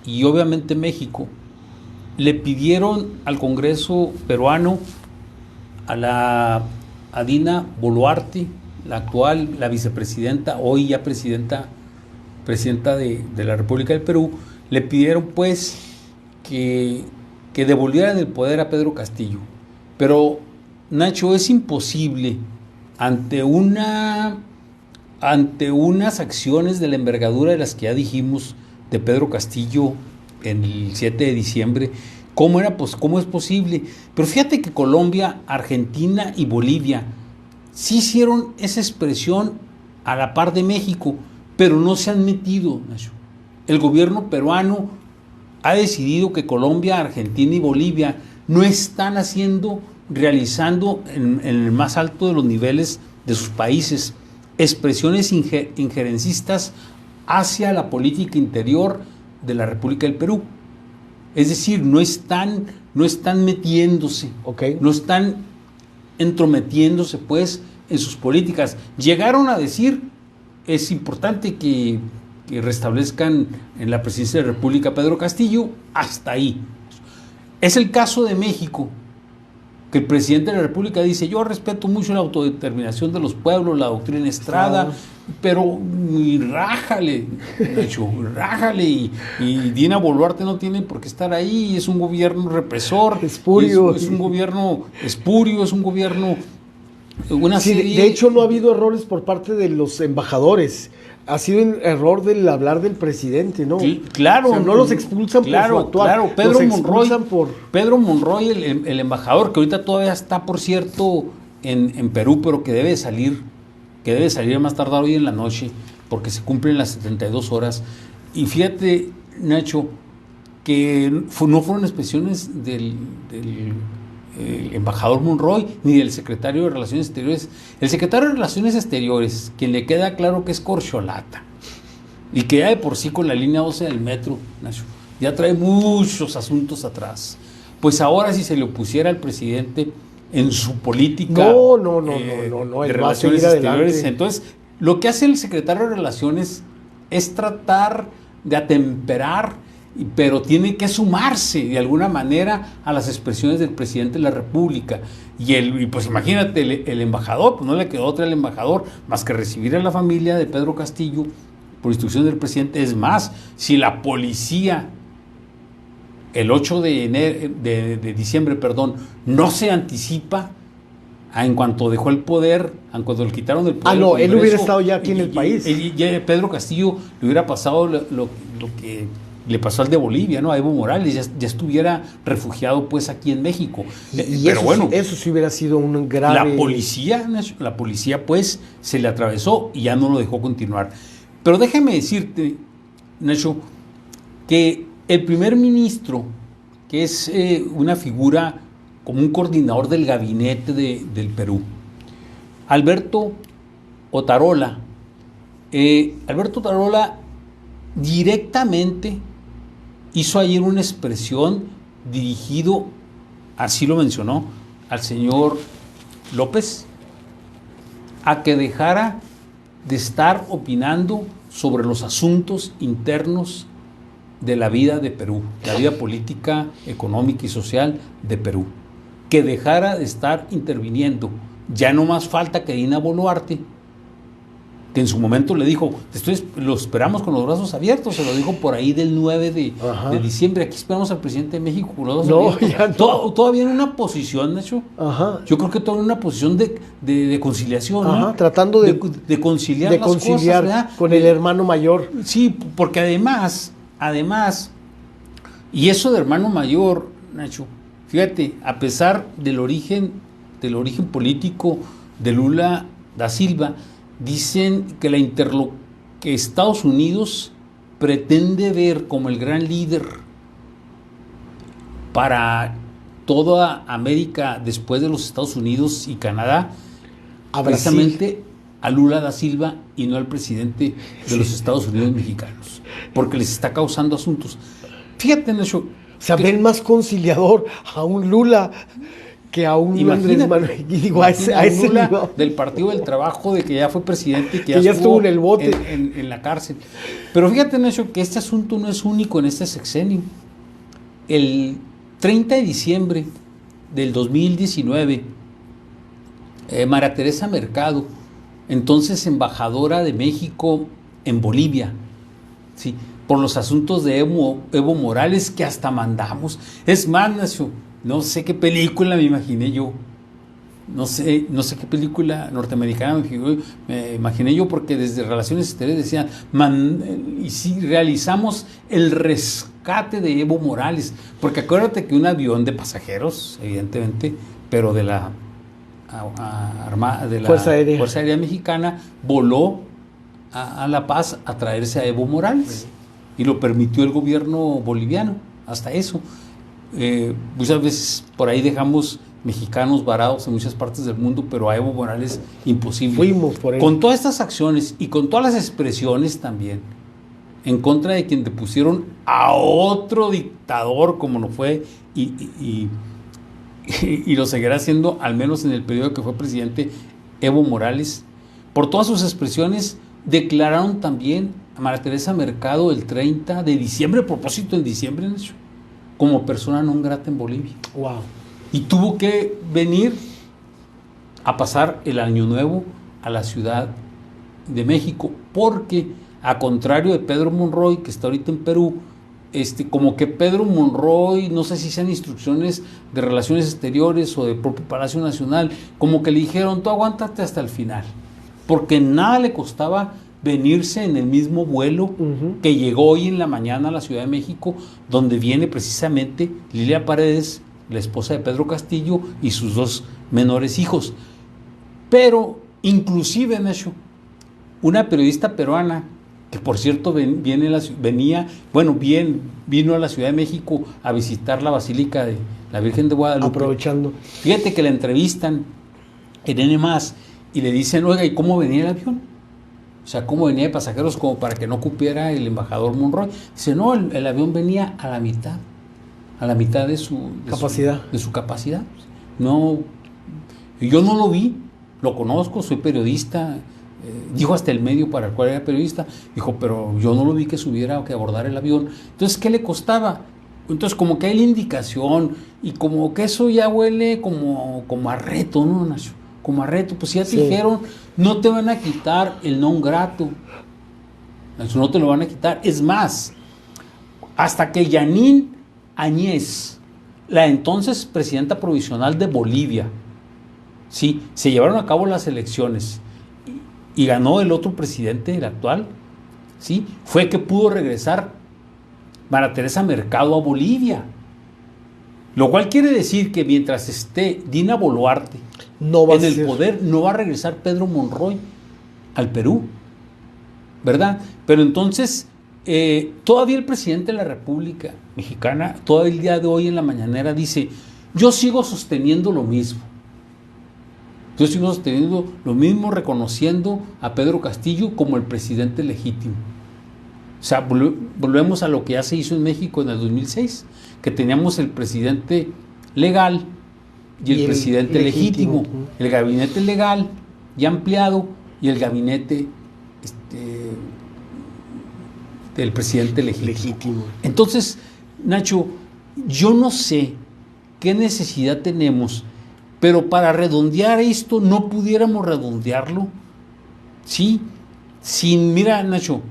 Speaker 2: y obviamente México le pidieron al Congreso peruano, a Dina Boluarte, la vicepresidenta, hoy ya presidenta de la República del Perú, le pidieron pues que devolvieran el poder a Pedro Castillo. Pero, Nacho, es imposible ante unas acciones de la envergadura de las que ya dijimos de Pedro Castillo en el 7 de diciembre, ¿cómo es posible? Pero fíjate que Colombia, Argentina y Bolivia sí hicieron esa expresión a la par de México, pero no se han metido, Nacho. El gobierno peruano ha decidido que Colombia, Argentina y Bolivia no están realizando en el más alto de los niveles de sus países expresiones injerencistas hacia la política interior de la República del Perú. Es decir, no están metiéndose, no están entrometiéndose pues en sus políticas. Llegaron a decir, es importante que restablezcan en la presidencia de la República Pedro Castillo, hasta ahí. Es el caso de México. que el presidente de la República dice: yo respeto mucho la autodeterminación de los pueblos, la doctrina Estrada, pero rájale, Nacho, rájale, y Dina Boluarte no tiene por qué estar ahí, es un gobierno represor,
Speaker 1: espurio,
Speaker 2: es un gobierno espurio, es un gobierno...
Speaker 1: De hecho no ha habido errores por parte de los embajadores. Ha sido un error del hablar del presidente, ¿no?
Speaker 2: Sí, claro.
Speaker 1: O sea, no los expulsan por su actuar.
Speaker 2: Claro, Pedro Monroy, el embajador, que ahorita todavía está, por cierto, en Perú, pero que debe salir más tardar hoy en la noche, porque se cumplen las 72 horas. Y fíjate, Nacho, que no fueron expresiones del embajador Monroy ni del secretario de Relaciones Exteriores. El secretario de Relaciones Exteriores, quien le queda claro que es corcholata y que ya de por sí con la línea 12 del metro, Nacho, ya trae muchos asuntos atrás. Pues ahora, si se le opusiera al presidente en su política de Relaciones Exteriores, entonces lo que hace el secretario de Relaciones es tratar de atemperar, pero tiene que sumarse de alguna manera a las expresiones del presidente de la República. Y pues imagínate, el embajador, pues no le quedó otra al embajador más que recibir a la familia de Pedro Castillo por instrucción del presidente. Es más, si la policía el 8 de diciembre, no se anticipa en cuanto dejó el poder, en cuanto le quitaron el poder.
Speaker 1: No, él hubiera estado ya aquí en el país.
Speaker 2: Y Pedro Castillo le hubiera pasado lo que le pasó al de Bolivia, ¿no? A Evo Morales, ya estuviera refugiado pues aquí en México. Pero bueno,
Speaker 1: eso sí hubiera sido un grave...
Speaker 2: La policía pues se le atravesó y ya no lo dejó continuar. Pero déjame decirte, Nacho, que el primer ministro, que es una figura como un coordinador del gabinete del Perú, Alberto Otarola, directamente hizo ayer una expresión dirigido, así lo mencionó, al señor López, a que dejara de estar opinando sobre los asuntos internos de la vida de Perú, la vida política, económica y social de Perú, que dejara de estar interviniendo. Ya no más falta que Dina Boluarte, que en su momento le dijo: lo esperamos con los brazos abiertos, se lo dijo por ahí del 9 de diciembre, aquí esperamos al presidente de México con los brazos abiertos. Todavía en una posición, Nacho, yo creo que todavía en una posición de conciliación, ¿no?
Speaker 1: Tratando de
Speaker 2: conciliar las cosas, ¿verdad?
Speaker 1: Con el hermano mayor.
Speaker 2: Sí, porque además, y eso de hermano mayor, Nacho, fíjate, a pesar del origen político de Lula da Silva, dicen que Estados Unidos pretende ver como el gran líder para toda América después de los Estados Unidos y Canadá, precisamente a Lula da Silva y no al presidente de los Estados Unidos mexicanos, porque les está causando asuntos. Fíjate, Nacho,
Speaker 1: ven más conciliador a un Lula que a un Andrés Manuel, a ese Lula
Speaker 2: del Partido del Trabajo, de que ya fue presidente, que
Speaker 1: ya estuvo en el bote,
Speaker 2: en la cárcel. Pero fíjate, Nacho, que este asunto no es único en este sexenio. El 30 de diciembre del 2019, María Teresa Mercado, entonces embajadora de México en Bolivia, ¿sí?, por los asuntos de Evo Morales, que hasta mandamos. Es más, Nacho, no sé qué película me imaginé yo. No sé qué película norteamericana me imaginé yo, porque desde Relaciones Exteriores decían: y si realizamos el rescate de Evo Morales, porque acuérdate que un avión de pasajeros, evidentemente, pero de la Fuerza Aérea Mexicana, voló a La Paz a traerse a Evo Morales, y lo permitió el gobierno boliviano, hasta eso. Muchas veces por ahí dejamos mexicanos varados en muchas partes del mundo, pero a Evo Morales imposible.
Speaker 1: Fuimos por él.
Speaker 2: Con todas estas acciones y con todas las expresiones también en contra de quien depusieron a otro dictador, como lo fue y lo seguirá haciendo, al menos en el periodo que fue presidente, Evo Morales. Por todas sus expresiones declararon también a María Teresa Mercado el 30 de diciembre, a propósito en diciembre, como persona non grata en Bolivia.
Speaker 1: Wow.
Speaker 2: y tuvo que venir a pasar el Año Nuevo a la Ciudad de México, porque a contrario de Pedro Monroy, que está ahorita en Perú, como que Pedro Monroy, no sé si sean instrucciones de Relaciones Exteriores o del propio Palacio Nacional, como que le dijeron, tú aguántate hasta el final, porque nada le costaba venirse en el mismo vuelo que llegó hoy en la mañana a la Ciudad de México, donde viene precisamente Lilia Paredes, la esposa de Pedro Castillo, y sus 2 menores hijos. Pero inclusive, Nacho, una periodista peruana, que por cierto vino a la Ciudad de México a visitar la Basílica de la Virgen de Guadalupe.
Speaker 1: Aprovechando.
Speaker 2: Fíjate que la entrevistan en N+, y le dicen, oiga, ¿y cómo venía el avión? O sea, ¿cómo venía de pasajeros como para que no cupiera el embajador Monroy? Dice, no, el avión venía a la mitad de su capacidad. No, yo no lo vi, lo conozco, soy periodista, dijo hasta el medio para el cual era periodista, dijo, pero yo no lo vi que subiera o que abordara el avión. Entonces, ¿qué le costaba? Entonces, como que hay la indicación, y como que eso ya huele como a reto, ¿no, Nacho? Como a reto, pues ya te dijeron, no te van a quitar el non grato, eso no te lo van a quitar. Es más, hasta que Yanín Añez, la entonces presidenta provisional de Bolivia, sí, se llevaron a cabo las elecciones y ganó el otro presidente, el actual, sí, fue que pudo regresar María Teresa Mercado a Bolivia. Lo cual quiere decir que mientras esté Dina Boluarte en el poder, no va a regresar Pedro Monroy al Perú, ¿verdad? Pero entonces, todavía el presidente de la República Mexicana, todo el día de hoy en la mañanera, dice, yo sigo sosteniendo lo mismo. Yo sigo sosteniendo lo mismo, reconociendo a Pedro Castillo como el presidente legítimo. O sea, volvemos a lo que ya se hizo en México en el 2006, que teníamos el presidente legal y el presidente legítimo. El gabinete legal ya ampliado y el gabinete del presidente legítimo. Entonces, Nacho, yo no sé qué necesidad tenemos, pero para redondear esto, ¿no pudiéramos redondearlo? Sí, mira, Nacho,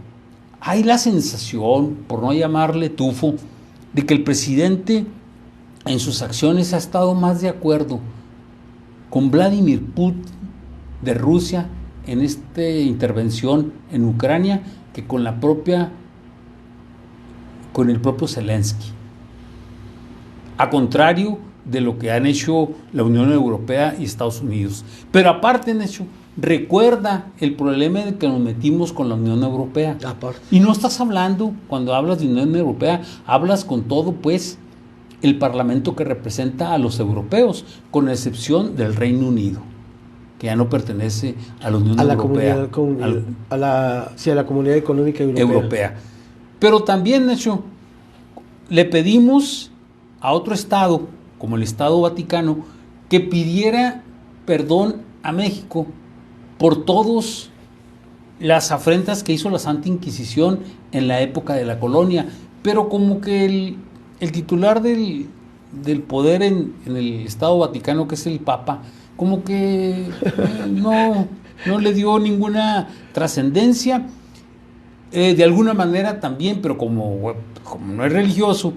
Speaker 2: hay la sensación, por no llamarle tufo, de que el presidente en sus acciones ha estado más de acuerdo con Vladimir Putin de Rusia en esta intervención en Ucrania que con el propio Zelensky. A contrario de lo que han hecho la Unión Europea y Estados Unidos. Pero aparte, Nacho, recuerda el problema de que nos metimos con la Unión Europea. Y no estás hablando, cuando hablas de Unión Europea, hablas con todo, pues, el Parlamento que representa a los europeos, con excepción del Reino Unido, que ya no pertenece a la Unión Europea.
Speaker 1: A la Comunidad Económica Europea.
Speaker 2: Pero también, Nacho, le pedimos a otro Estado, como el Estado Vaticano, que pidiera perdón a México por todas las afrentas que hizo la Santa Inquisición en la época de la colonia, pero como que el titular del poder en el Estado Vaticano, que es el Papa, como que no le dio ninguna trascendencia, de alguna manera también, pero como no es religioso,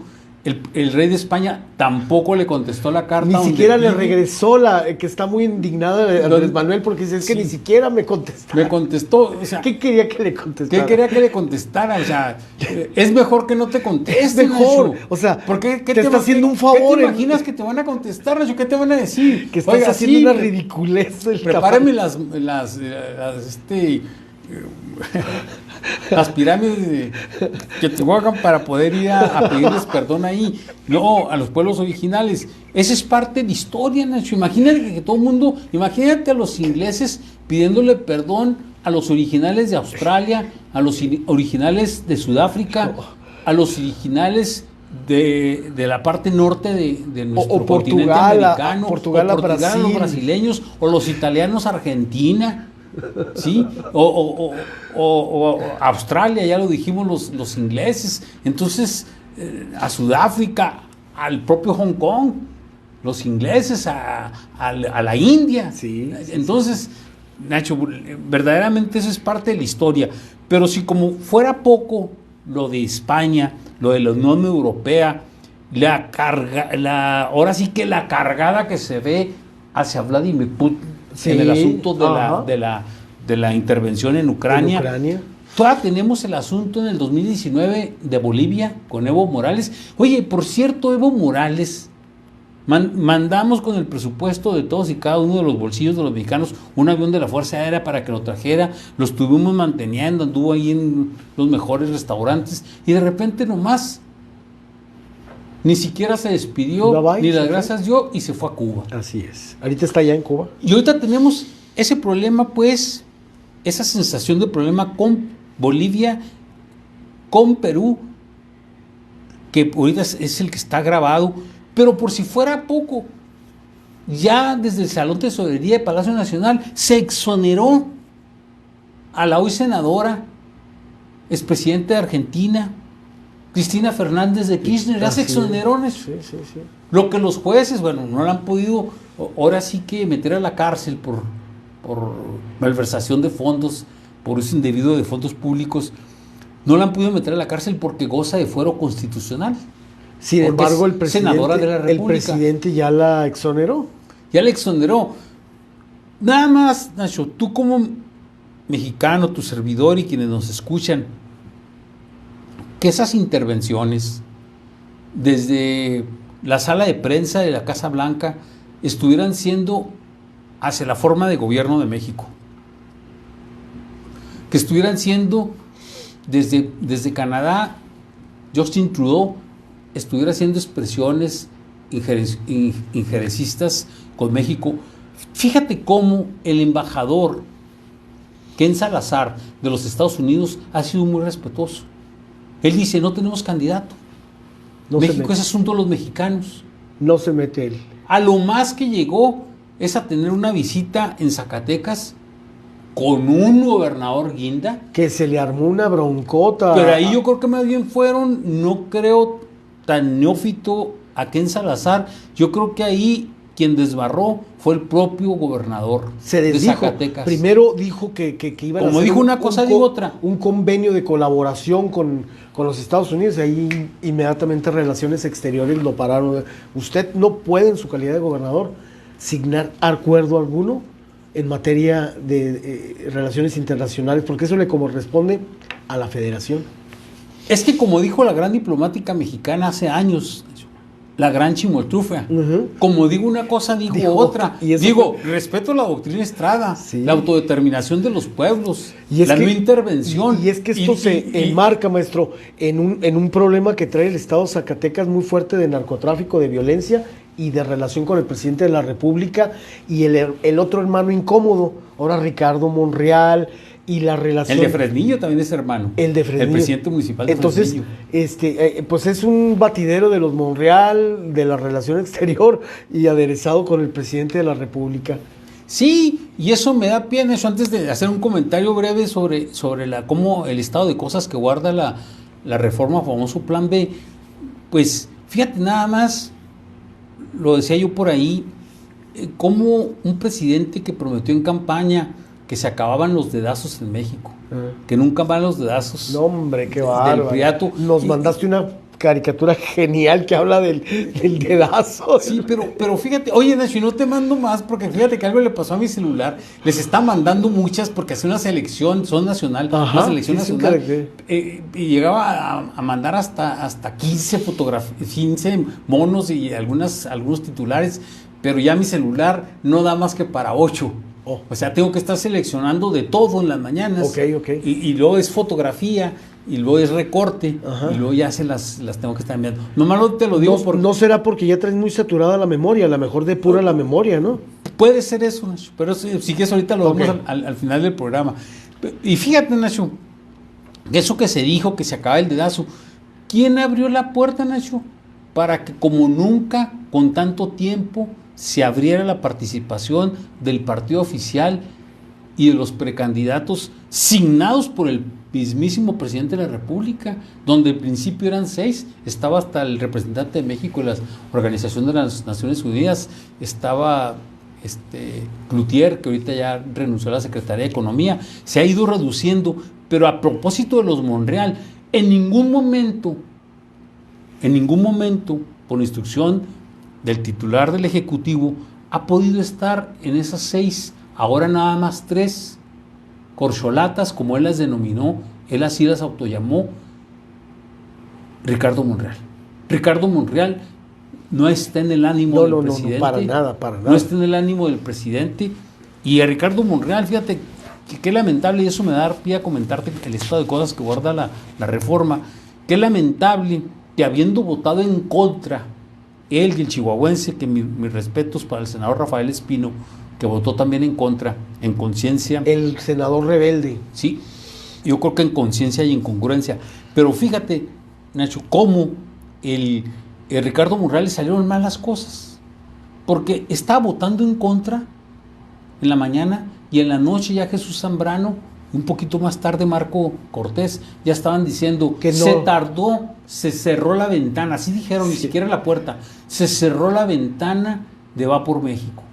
Speaker 2: el rey de España tampoco le contestó la carta.
Speaker 1: Ni siquiera le regresó que está muy indignada Andrés Manuel porque dice, es que ni siquiera me contestó.
Speaker 2: Me contestó, o sea,
Speaker 1: ¿qué quería que le contestara?
Speaker 2: ¿Qué quería que le contestara? O sea, es mejor que no te conteste.
Speaker 1: Es mejor,
Speaker 2: Nacho.
Speaker 1: o sea,
Speaker 2: porque
Speaker 1: te está haciendo un favor.
Speaker 2: ¿Qué te imaginas que te van a contestar, Nacho? ¿Qué te van a decir?
Speaker 1: Que estás haciendo una ridiculez.
Speaker 2: Prepárame las pirámides que te hagan para poder ir a pedirles perdón ahí. No, a los pueblos originales. Esa es parte de historia, Nacho. Imagínate que todo el mundo, imagínate a los ingleses pidiéndole perdón a los originales de Australia, a los originales de Sudáfrica, a los originales de la parte norte de nuestro continente americano,
Speaker 1: Portugal,
Speaker 2: a los brasileños, o los italianos a Argentina. ¿Sí? O Australia, ya lo dijimos, los ingleses. Entonces, a Sudáfrica, al propio Hong Kong. los ingleses a la India.
Speaker 1: Sí,
Speaker 2: Entonces, Nacho, verdaderamente eso es parte de la historia. Pero si como fuera poco lo de España, lo de la Unión Europea, ahora sí que la cargada que se ve hacia Vladimir Putin en el asunto de la intervención en Ucrania. Todavía tenemos el asunto en el 2019 de Bolivia con Evo Morales. Oye, por cierto, Evo Morales, mandamos con el presupuesto de todos y cada uno de los bolsillos de los mexicanos un avión de la Fuerza Aérea para que lo trajera, lo estuvimos manteniendo, anduvo ahí en los mejores restaurantes y de repente nomás ni siquiera se despidió, ni las gracias dio y se fue a Cuba.
Speaker 1: Así es. Ahorita está allá en Cuba.
Speaker 2: Y ahorita tenemos ese problema, pues, esa sensación de problema con Bolivia, con Perú, que ahorita es el que está grabado, pero por si fuera poco, ya desde el Salón de Tesorería de Palacio Nacional se exoneró a la hoy senadora, expresidente de Argentina, Cristina Fernández de Kirchner, ya se exoneró.
Speaker 1: Sí.
Speaker 2: Lo que los jueces, bueno, no la han podido ahora sí que meter a la cárcel por malversación de fondos, por uso indebido de fondos públicos, no la han podido meter a la cárcel porque goza de fuero constitucional.
Speaker 1: Sin embargo, el presidente ya la exoneró.
Speaker 2: Ya la exoneró. Nada más, Nacho, tú como mexicano, tu servidor y quienes nos escuchan, que esas intervenciones desde la sala de prensa de la Casa Blanca estuvieran siendo hacia la forma de gobierno de México, que estuvieran siendo desde Canadá, Justin Trudeau estuviera haciendo expresiones injerencistas con México. Fíjate cómo el embajador Ken Salazar de los Estados Unidos ha sido muy respetuoso. Él dice, no tenemos candidato. México es asunto de los mexicanos.
Speaker 1: No se mete él.
Speaker 2: A lo más que llegó es a tener una visita en Zacatecas con un gobernador guinda.
Speaker 1: Que se le armó una broncota.
Speaker 2: Pero ahí yo creo que más bien fueron, no creo tan neófito a Ken Salazar. Yo creo que ahí quien desbarró fue el propio gobernador de Zacatecas.
Speaker 1: Primero dijo que iban a hacer
Speaker 2: dijo una cosa, digo otra.
Speaker 1: Un convenio de colaboración con los Estados Unidos, y ahí inmediatamente Relaciones Exteriores lo pararon. Usted no puede, en su calidad de gobernador, signar acuerdo alguno en materia de relaciones internacionales, porque eso le corresponde a la Federación.
Speaker 2: Es que como dijo la gran diplomática mexicana hace años, la gran Chimoltrufia, como digo una cosa, digo otra. Digo, respeto la doctrina Estrada, la autodeterminación de los pueblos, la no intervención.
Speaker 1: Y es que esto se enmarca, maestro, en un problema que trae el Estado de Zacatecas muy fuerte de narcotráfico, de violencia y de relación con el presidente de la República y el otro hermano incómodo, ahora Ricardo Monreal, y la relación.
Speaker 2: El de Fresnillo también es hermano.
Speaker 1: El de Fresnillo.
Speaker 2: El presidente municipal de Fresnillo.
Speaker 1: Entonces, pues es un batidero de los Monreal, de la relación exterior y aderezado con el presidente de la República.
Speaker 2: Sí, y eso me da pie, eso antes de hacer un comentario breve sobre cómo el estado de cosas que guarda la reforma famoso Plan B. Pues fíjate nada más, lo decía yo por ahí, cómo un presidente que prometió en campaña que se acababan los dedazos en México, que nunca van los dedazos.
Speaker 1: No, hombre, qué bárbaro. Nos mandaste una caricatura genial que habla del dedazo.
Speaker 2: Sí, pero fíjate, oye, Nacho, no te mando más, porque fíjate que algo le pasó a mi celular. Les está mandando muchas porque hace una selección, son nacional, una selección nacional. Y llegaba a mandar hasta 15 fotografías, 15 monos y algunos titulares, pero ya mi celular no da más que para 8. O sea, tengo que estar seleccionando de todo en las mañanas.
Speaker 1: Ok.
Speaker 2: Y luego es fotografía, y luego es recorte, y luego ya se las tengo que estar enviando. Nomás no te lo digo porque...
Speaker 1: No será porque ya traes muy saturada la memoria, a lo mejor depura la memoria, ¿no?
Speaker 2: Puede ser eso, Nacho, pero si quieres ahorita lo vamos al final del programa. Y fíjate, Nacho, eso que se dijo, que se acaba el dedazo, ¿quién abrió la puerta, Nacho? Para que como nunca, con tanto tiempo, se abriera la participación del partido oficial y de los precandidatos signados por el mismísimo presidente de la República, donde al principio eran 6, estaba hasta el representante de México en la Organización de las Naciones Unidas, estaba Cloutier, que ahorita ya renunció a la Secretaría de Economía, se ha ido reduciendo, pero a propósito de los Monreal, en ningún momento, por instrucción del titular del Ejecutivo, ha podido estar en esas 6, ahora nada más 3, corcholatas, como él las denominó, él así las autollamó, Ricardo Monreal. Ricardo Monreal no está en el ánimo del presidente.
Speaker 1: No, para nada.
Speaker 2: No está en el ánimo del presidente. Y a Ricardo Monreal, fíjate, qué lamentable, y eso me da pie a comentarte el estado de cosas que guarda la reforma, qué lamentable que habiendo votado en contra, él y el chihuahuense, que mis respetos para el senador Rafael Espino, que votó también en contra, en conciencia.
Speaker 1: El senador rebelde.
Speaker 2: Sí, yo creo que en conciencia y en congruencia. Pero fíjate, Nacho, cómo el Ricardo Monreal le salieron mal las cosas. Porque estaba votando en contra en la mañana y en la noche ya Jesús Zambrano, un poquito más tarde Marco Cortés, ya estaban diciendo que no. Se tardó, se cerró la ventana, así dijeron, sí. Ni siquiera la puerta, se cerró la ventana de Va por México.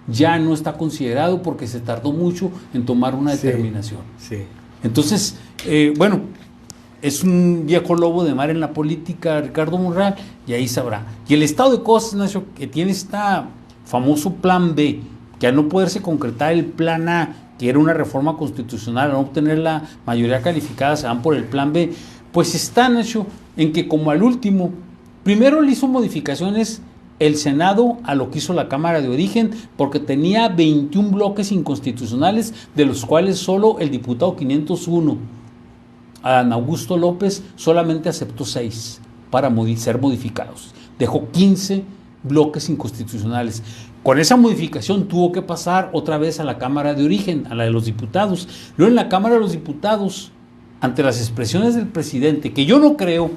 Speaker 2: Ya no está considerado porque se tardó mucho en tomar una determinación.
Speaker 1: Sí.
Speaker 2: Entonces, bueno, es un viejo lobo de mar en la política, Ricardo Monreal, y ahí sabrá. Y el estado de cosas, Nacho, que tiene este famoso plan B, que al no poderse concretar el plan A, que era una reforma constitucional, al no obtener la mayoría calificada, se van por el plan B, pues está, Nacho, en que como al último, primero le hizo modificaciones el Senado a lo que hizo la Cámara de Origen, porque tenía 21 bloques inconstitucionales, de los cuales solo el diputado 501, Adán Augusto López, solamente aceptó 6 para ser modificados. Dejó 15 bloques inconstitucionales. Con esa modificación tuvo que pasar otra vez a la Cámara de Origen, a la de los diputados. Luego en la Cámara de los Diputados, ante las expresiones del presidente, que yo no creo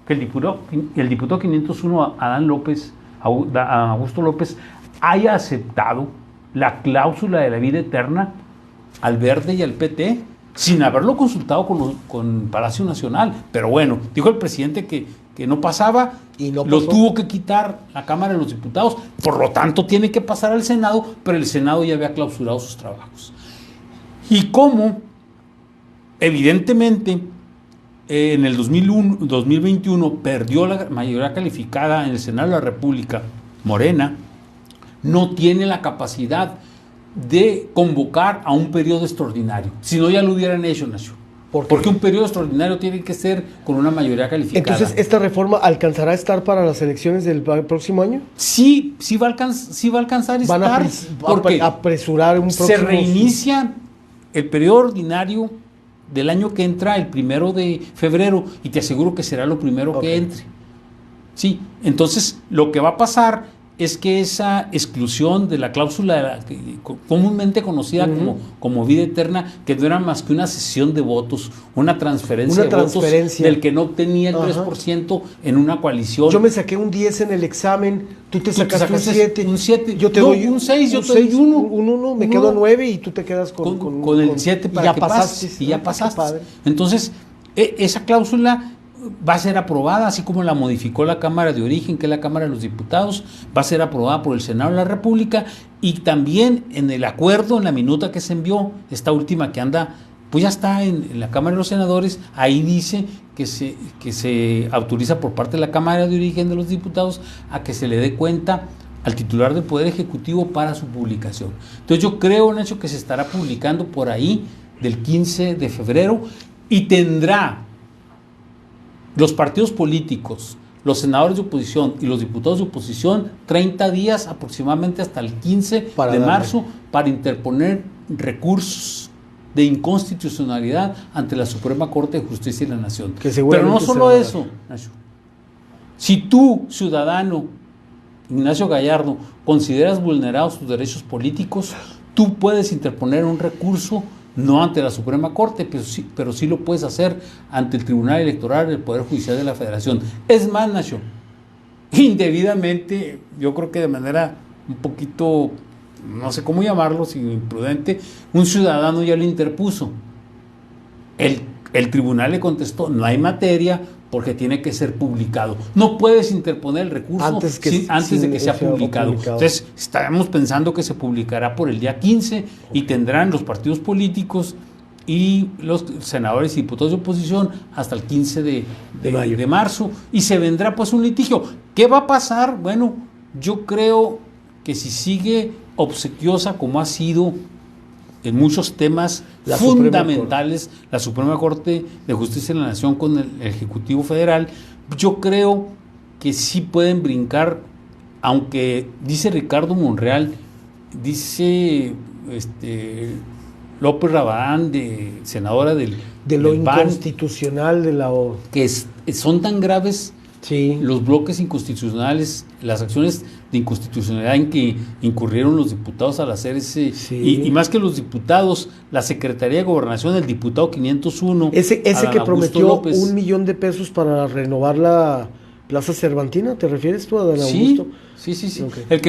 Speaker 2: que el diputado 501, Adán Augusto López, haya aceptado la cláusula de la vida eterna al Verde y al PT, sin haberlo consultado con Palacio Nacional. Pero bueno, dijo el presidente que no pasaba, y no lo tuvo que quitar la Cámara de los Diputados, por lo tanto tiene que pasar al Senado, pero el Senado ya había clausurado sus trabajos. Y como evidentemente en el 2021 perdió la mayoría calificada en el Senado de la República, Morena no tiene la capacidad de convocar a un periodo extraordinario, si no ya lo hubieran hecho, Nacho. Porque un periodo extraordinario tiene que ser con una mayoría calificada.
Speaker 1: Entonces, ¿esta reforma alcanzará a estar para las elecciones del próximo año?
Speaker 2: Sí va a alcanzar a estar.
Speaker 1: Van a apresurar un próximo...
Speaker 2: Se reinicia el periodo ordinario del año que entra el 1 de febrero y te aseguro que será lo primero que entre. Sí, entonces lo que va a pasar es que esa exclusión de la cláusula comúnmente conocida como vida eterna, que no era más que una cesión de votos, una transferencia de votos del que no obtenía el 3% en una coalición.
Speaker 1: Yo me saqué un 10 en el examen, tú te sacaste un 7. Yo te doy
Speaker 2: un 6, yo te doy 1.
Speaker 1: Un 1, me quedo 9 y tú te quedas con
Speaker 2: el 7 para que pases. Y ya pasaste. Entonces, esa cláusula va a ser aprobada, así como la modificó la Cámara de Origen, que es la Cámara de los Diputados, va a ser aprobada por el Senado de la República, y también en el acuerdo, en la minuta que se envió, esta última que anda, pues ya está en la Cámara de los Senadores, ahí dice que se autoriza por parte de la Cámara de Origen de los Diputados a que se le dé cuenta al titular del Poder Ejecutivo para su publicación. Entonces yo creo, Nacho, que se estará publicando por ahí del 15 de febrero y tendrá los partidos políticos, los senadores de oposición y los diputados de oposición 30 días aproximadamente hasta el 15 de marzo para interponer recursos de inconstitucionalidad ante la Suprema Corte de Justicia de la Nación. Pero no solo eso, Nacho. Si tú, ciudadano Ignacio Gallardo, consideras vulnerados tus derechos políticos, tú puedes interponer un recurso no ante la Suprema Corte, pero sí lo puedes hacer ante el Tribunal Electoral del Poder Judicial de la Federación. Es más, Nacho, indebidamente, yo creo que de manera un poquito no sé cómo llamarlo, si imprudente, un ciudadano ya le interpuso. El tribunal le contestó, no hay materia porque tiene que ser publicado. No puedes interponer el recurso antes de que sea publicado. Entonces, estábamos pensando que se publicará por el día 15 y tendrán los partidos políticos y los senadores y diputados de oposición hasta el 15 de marzo, y se vendrá pues un litigio. ¿Qué va a pasar? Bueno, yo creo que si sigue obsequiosa como ha sido en muchos temas fundamentales, la Suprema Corte de Justicia de la Nación con el Ejecutivo Federal, yo creo que sí pueden brincar, aunque dice Ricardo Monreal, dice López Rabadán, senadora del
Speaker 1: lo
Speaker 2: del PAN,
Speaker 1: inconstitucional de la
Speaker 2: que son tan graves los bloques inconstitucionales, las acciones de inconstitucionalidad en que incurrieron los diputados al hacer ese, y más que los diputados, la Secretaría de Gobernación, el diputado 501,
Speaker 1: ese que prometió López, $1,000,000 para renovar la Plaza Cervantina, ¿te refieres tú a Adán Augusto?
Speaker 2: Sí. Okay. El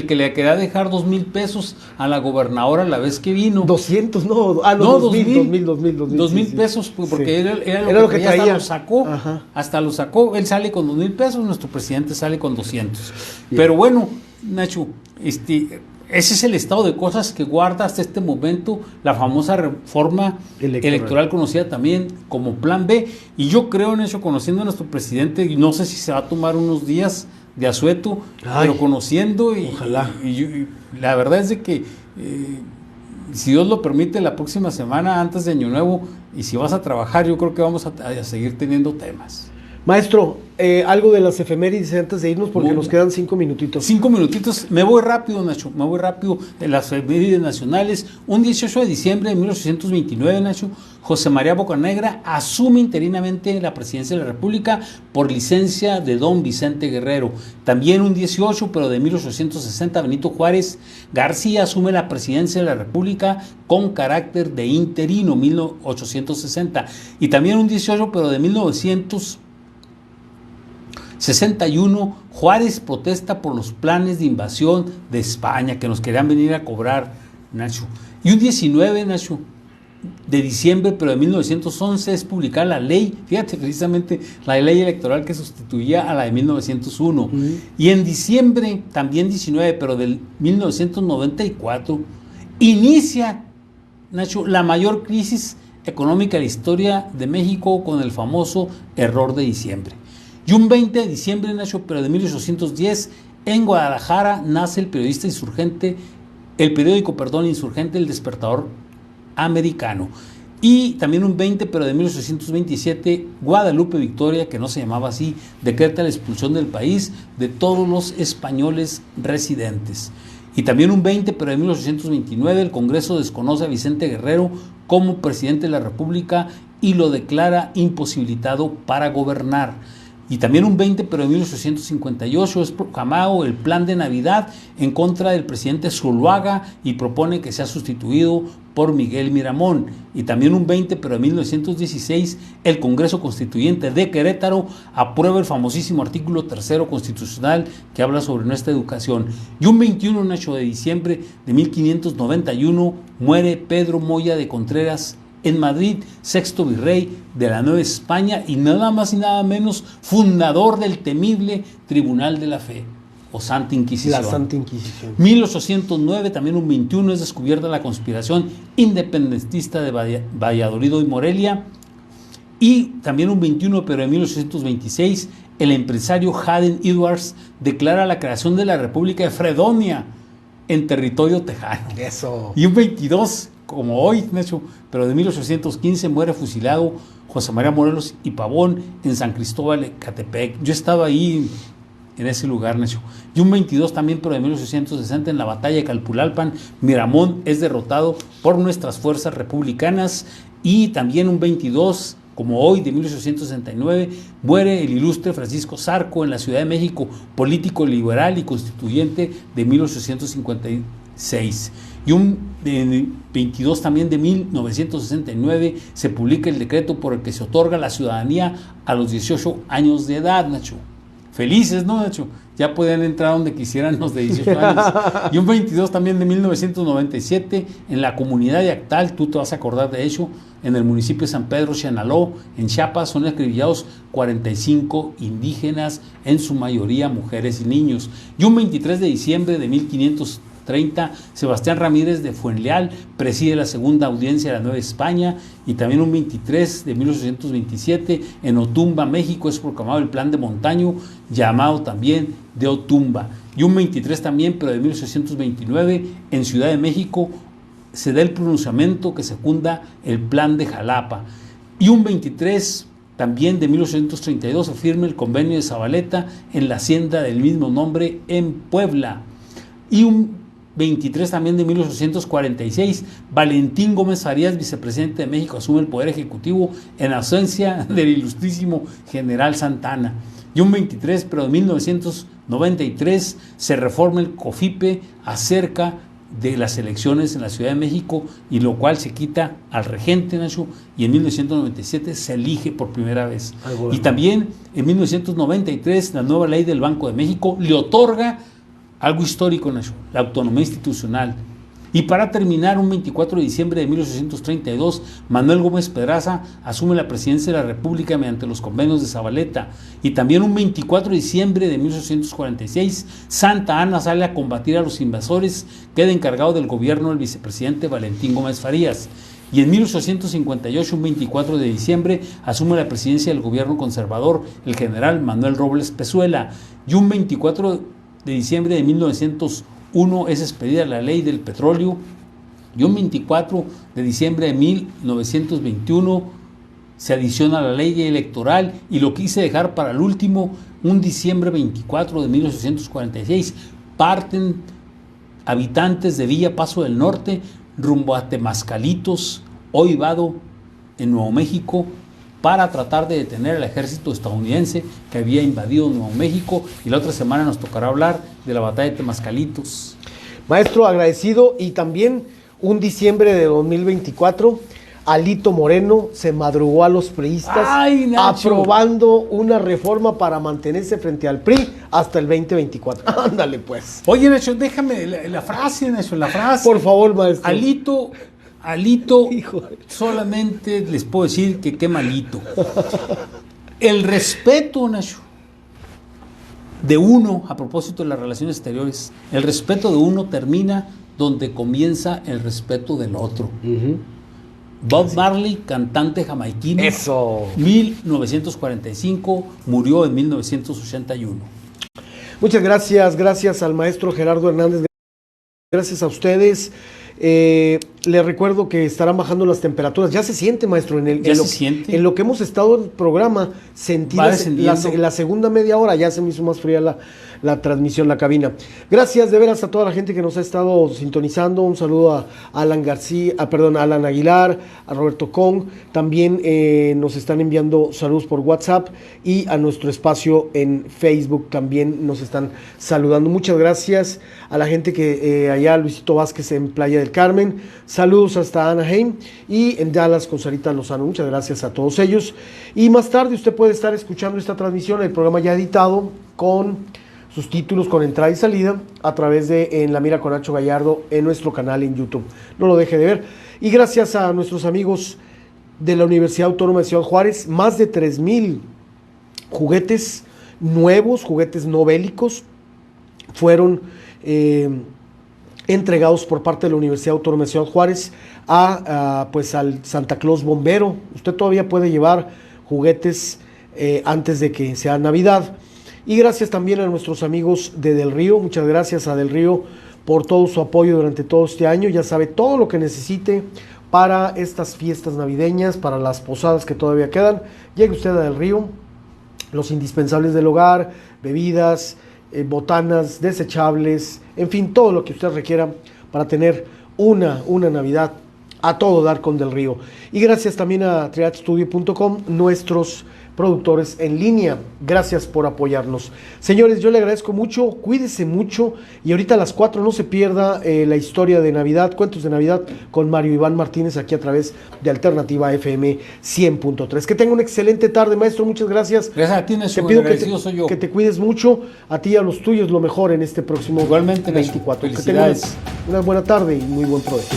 Speaker 2: que le quería dejar $2,000 a la gobernadora la vez que vino.
Speaker 1: 200, no,
Speaker 2: $2,000 porque era lo que traía. Hasta lo sacó, él sale con $2,000, nuestro presidente sale con 200. Bien. Pero bueno, Nacho, ese es el estado de cosas que guarda hasta este momento la famosa reforma electoral conocida también como Plan B. Y yo creo en eso, conociendo a nuestro presidente, y no sé si se va a tomar unos días de asueto, pero conociendo,
Speaker 1: ojalá.
Speaker 2: Y la verdad es de que si Dios lo permite, la próxima semana antes de Año Nuevo, y si vas a trabajar, yo creo que vamos a seguir teniendo temas.
Speaker 1: Maestro, algo de las efemérides antes de irnos, porque nos quedan 5 minutitos.
Speaker 2: 5 minutitos, me voy rápido, Nacho, de las efemérides nacionales. Un 18 de diciembre de 1829, Nacho, José María Bocanegra asume interinamente la presidencia de la República por licencia de don Vicente Guerrero. También un 18, pero de 1860, Benito Juárez García asume la presidencia de la República con carácter de interino, 1860. Y también un 18, pero de 1961, Juárez protesta por los planes de invasión de España que nos querían venir a cobrar, Nacho. Y un 19, Nacho, de diciembre, pero de 1911, es publicada la ley, fíjate, precisamente la ley electoral que sustituía a la de 1901. Y en diciembre, también 19, pero del 1994, inicia, Nacho, la mayor crisis económica de la historia de México con el famoso error de diciembre. Y un 20 de diciembre, Nacho, pero de 1810, en Guadalajara nace el periodista insurgente, el periódico Insurgente, El Despertador Americano. Y también un 20, pero de 1827, Guadalupe Victoria, que no se llamaba así, decreta la expulsión del país de todos los españoles residentes. Y también un 20, pero de 1829, el Congreso desconoce a Vicente Guerrero como presidente de la República y lo declara imposibilitado para gobernar. Y también un 20, pero en 1858 es proclamado el Plan de Navidad en contra del presidente Zuluaga y propone que sea sustituido por Miguel Miramón. Y también un 20, pero en 1916 el Congreso Constituyente de Querétaro aprueba el famosísimo artículo 3º constitucional que habla sobre nuestra educación. Y un 21, Nacho, de diciembre de 1591 muere Pedro Moya de Contreras en Madrid, sexto virrey de la Nueva España y nada más y nada menos fundador del temible Tribunal de la Fe o Santa Inquisición.
Speaker 1: La Santa Inquisición.
Speaker 2: 1809, también un 21, es descubierta la conspiración independentista de Valladolid y Morelia. Y también un 21, pero en 1826, el empresario Hayden Edwards declara la creación de la República de Fredonia en territorio tejano.
Speaker 1: Eso.
Speaker 2: Y un 22, como hoy, Nacho, pero de 1815 muere fusilado José María Morelos y Pavón en San Cristóbal de Catepec. Yo estaba ahí en ese lugar, Nacho. Y un 22 también, pero de 1860, en la batalla de Calpulalpan, Miramón es derrotado por nuestras fuerzas republicanas. Y también un 22, como hoy, de 1869, muere el ilustre Francisco Zarco en la Ciudad de México, político liberal y constituyente de 1856. Y un 22 también de 1969 se publica el decreto por el que se otorga la ciudadanía a los 18 años de edad, Nacho. felices, ¿no? De hecho, ya podían entrar donde quisieran los de 18 años. Y un 22 también de 1997, en la comunidad de Actal, tú te vas a acordar de eso, en el municipio de San Pedro Chenaló, en Chiapas, son acribillados 45 indígenas, en su mayoría mujeres y niños. Y un 23 de diciembre de 1530, Sebastián Ramírez de Fuenleal preside la segunda audiencia de la Nueva España. Y también un 23 de 1827, en Otumba, México, es proclamado el Plan de Montaño, llamado también de Otumba. Y un 23 también, pero de 1829, en Ciudad de México, se da el pronunciamiento que secunda el Plan de Jalapa. Y un 23 también de 1832 se firma el Convenio de Zabaleta en la hacienda del mismo nombre en Puebla. Y un 23 también de 1846, Valentín Gómez Farías, vicepresidente de México, asume el Poder Ejecutivo en ausencia del ilustrísimo general Santa Anna. Y un 23, pero de 1993, se reforma el COFIPE acerca de las elecciones en la Ciudad de México, y lo cual se quita al regente, Nacho, y en 1997 se elige por primera vez. Y también en 1993 la nueva ley del Banco de México le otorga algo histórico, Nacho, la autonomía institucional. Y para terminar, un 24 de diciembre de 1832, Manuel Gómez Pedraza asume la presidencia de la República mediante los convenios de Zabaleta. Y también un 24 de diciembre de 1846, Santa Anna sale a combatir a los invasores, queda encargado del gobierno el vicepresidente Valentín Gómez Farías. Y en 1858, un 24 de diciembre, asume la presidencia del gobierno conservador el general Manuel Robles Pezuela. Y un 24 de diciembre de 1901 es expedida la ley del petróleo, y un 24 de diciembre de 1921 se adiciona la ley electoral. Y lo quise dejar para el último, un diciembre 24 de 1846 parten habitantes de Villa Paso del Norte rumbo a Temascalitos, hoy Vado, en Nuevo México, para tratar de detener al ejército estadounidense que había invadido Nuevo México. Y la otra semana nos tocará hablar de la batalla de Temascalitos.
Speaker 1: Maestro, agradecido. Y también un diciembre de 2024, Alito Moreno se madrugó a los priistas aprobando una reforma para mantenerse frente al PRI hasta el 2024. Ándale pues.
Speaker 2: Oye, Nacho, déjame la frase, Nacho, la frase.
Speaker 1: Por favor, maestro.
Speaker 2: Alito, solamente les puedo decir que qué malito. El respeto, Nacho, de uno, a propósito de las relaciones exteriores, el respeto de uno termina donde comienza el respeto del otro. Bob Marley, cantante jamaiquino.
Speaker 1: Eso.
Speaker 2: 1945, murió en 1981.
Speaker 1: Muchas gracias al maestro Gerardo Hernández. Gracias a ustedes. Les recuerdo que estarán bajando las temperaturas. Ya se siente, maestro, en lo que hemos estado en el programa, la segunda media hora ya se me hizo más fría la transmisión, la cabina. Gracias de veras a toda la gente que nos ha estado sintonizando. Un saludo a Alan Aguilar, a Roberto Kong. También nos están enviando saludos por WhatsApp, y a nuestro espacio en Facebook también nos están saludando. Muchas gracias a la gente que allá, Luisito Vázquez en Playa del Carmen. Saludos hasta Anaheim, y en Dallas con Sarita Lozano. Muchas gracias a todos ellos. Y más tarde usted puede estar escuchando esta transmisión, el programa ya editado, con sus títulos, con entrada y salida, a través de En la Mira con Nacho Gallardo, en nuestro canal en YouTube. No lo deje de ver. Y gracias a nuestros amigos de la Universidad Autónoma de Ciudad Juárez, más de 3,000 juguetes nuevos, juguetes no bélicos, fueron entregados por parte de la Universidad Autónoma de Ciudad Juárez al Santa Claus Bombero. Usted todavía puede llevar juguetes antes de que sea Navidad. Y gracias también a nuestros amigos de Del Río. Muchas gracias a Del Río por todo su apoyo durante todo este año. Ya sabe, todo lo que necesite para estas fiestas navideñas, para las posadas que todavía quedan, llegue usted a Del Río. Los indispensables del hogar, bebidas, botanas, desechables, en fin, todo lo que usted requiera para tener una Navidad a todo dar con Del Río. Y gracias también a triadstudio.com, nuestros productores en línea. Gracias por apoyarnos. Señores, yo le agradezco mucho, cuídese mucho y ahorita a las 4 no se pierda la historia de Navidad, cuentos de Navidad con Mario Iván Martínez aquí a través de Alternativa FM 100.3. Que tenga una excelente tarde, maestro, muchas gracias.
Speaker 2: Gracias a ti, Nestor,
Speaker 1: te pido
Speaker 2: soy yo.
Speaker 1: que te cuides mucho, a ti y a los tuyos lo mejor en este próximo
Speaker 2: igualmente
Speaker 1: 24.
Speaker 2: Felicidades.
Speaker 1: Que tengas una buena tarde y muy buen provecho.